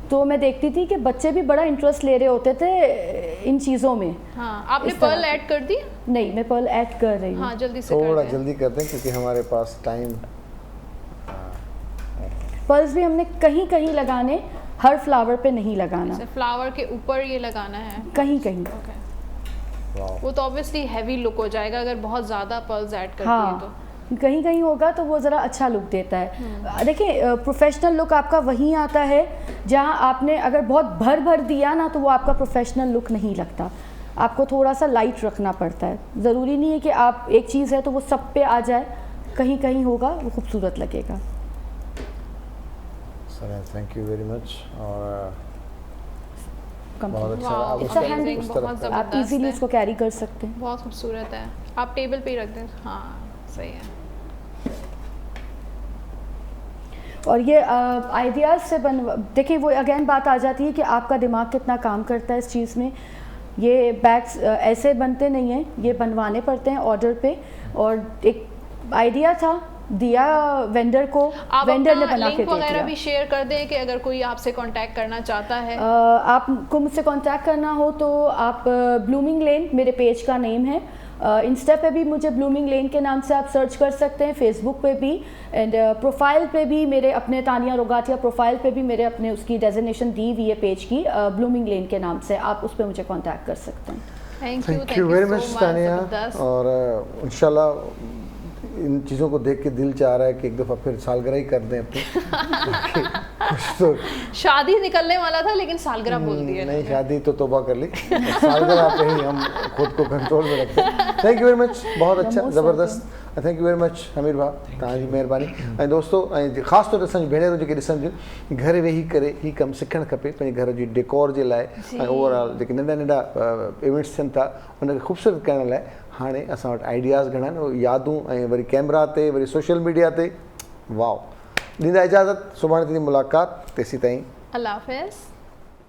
तो मैं देखती थी कि बच्चे भी बड़ा इंटरेस्ट ले रहे होते थे इन चीज़ों में। हाँ, आपने पर्ल ऐड कर दी? नहीं, मैं पर्ल ऐड कर रही हूँ। हाँ, जल्दी से थोड़ा जल्दी करते हैं क्योंकि हमारे पास टाइम। पर्ल्स भी हमने कहीं कहीं लगाने, हर फ्लावर पे नहीं लगाना, फ्लावर के ऊपर ये लगाना है कहीं कहीं। वो तो ऑब्वियसली हैवी लुक हो जाएगा अगर बहुत ज़्यादा पर्ल्स ऐड कर दिए तो। कहीं कहीं होगा तो वो ज़रा अच्छा लुक देता है। देखिए, प्रोफेशनल लुक आपका वहीं आता है जहाँ आपने अगर बहुत भर दिया ना तो वो आपका प्रोफेशनल लुक नहीं लगता। आपको थोड़ा सा लाइट रखना पड़ता है। ज़रूरी नहीं है कि आप एक चीज़ है तो वो सब पे आ जाए, कहीं कहीं होगा वो खूबसूरत लगेगा। Sir thank you very much. और बहुत अच्छा Wow, आप it's a उसका- handy- उस बहुत तरफ ज़बरदस्त आप इजीली है। इसको कैरी कर सकते हैं। बहुत खूबसूरत है, आप टेबल पे ही रख दें। हाँ सही है। और ये आइडियाज़ से देखिए वो अगेन बात आ जाती है कि आपका दिमाग कितना काम करता है इस चीज़ में। ये बैग्स ऐसे बनते नहीं हैं, ये बनवाने पड़ते हैं ऑर्डर पे। और एक आइडिया था, दिया वेंडर को, आप वेंडर ने अपना बना के लिंक दे वगैरह दिया। भी शेयर कर दें कि अगर कोई आपसे कांटेक्ट करना चाहता है। आपको मुझसे कांटेक्ट करना हो तो आप ब्लूमिंग लेन मेरे पेज का नेम है। इंस्टा पे भी मुझे ब्लूमिंग लेन के नाम से आप सर्च कर सकते हैं, फेसबुक पे भी, एंड प्रोफाइल पे भी मेरे अपने तानिया रोगाटिया प्रोफाइल पे भी मेरे अपने उसकी डेजिग्नेशन दी हुई है पेज की, ब्लूमिंग लेन के नाम से। आप उस पर मुझे कांटेक्ट कर सकते हैं। Thank you very much Tania. और इंशाल्लाह इन चीज़ों को देख के दिल चाह रहा है कि एक दफ़ा फिर सालगिरह ही कर दें अपनी। कुछ तो शादी निकलने वाला था लेकिन सालगिरह बोल दिया। नहीं, शादी तो तौबा कर ली, सालगिरह पे ही हम खुद को कंट्रोल में रखते हैं। थैंक यू वेरी मच, बहुत अच्छा, ज़बरदस्त। Thank you very much Hamir भाउ, तव्हांजी महिरबानी। ऐं दोस्तों, ऐं ख़ासि तौर ते असांजी भेणेरूं जेके ॾिसण थियूं, घर वेही करे ही कमु सिखणु खपे पंहिंजे घर जी डेकोर जे लाइ, ऐं ओवरऑल जेके नंढा नंढा इवेंट्स थियनि था उनखे ख़ूबसूरत करण लाइ हाणे असां वटि आइडियाज़ घणा आहिनि, यादूं ऐं वरी कैमरा ते, वरी सोशल मीडिया ते। वाओ, ॾींदा इजाज़त, सुभाणे थींदी मुलाक़ात, तेसीं ताईं अल्लाह हाफ़िज़।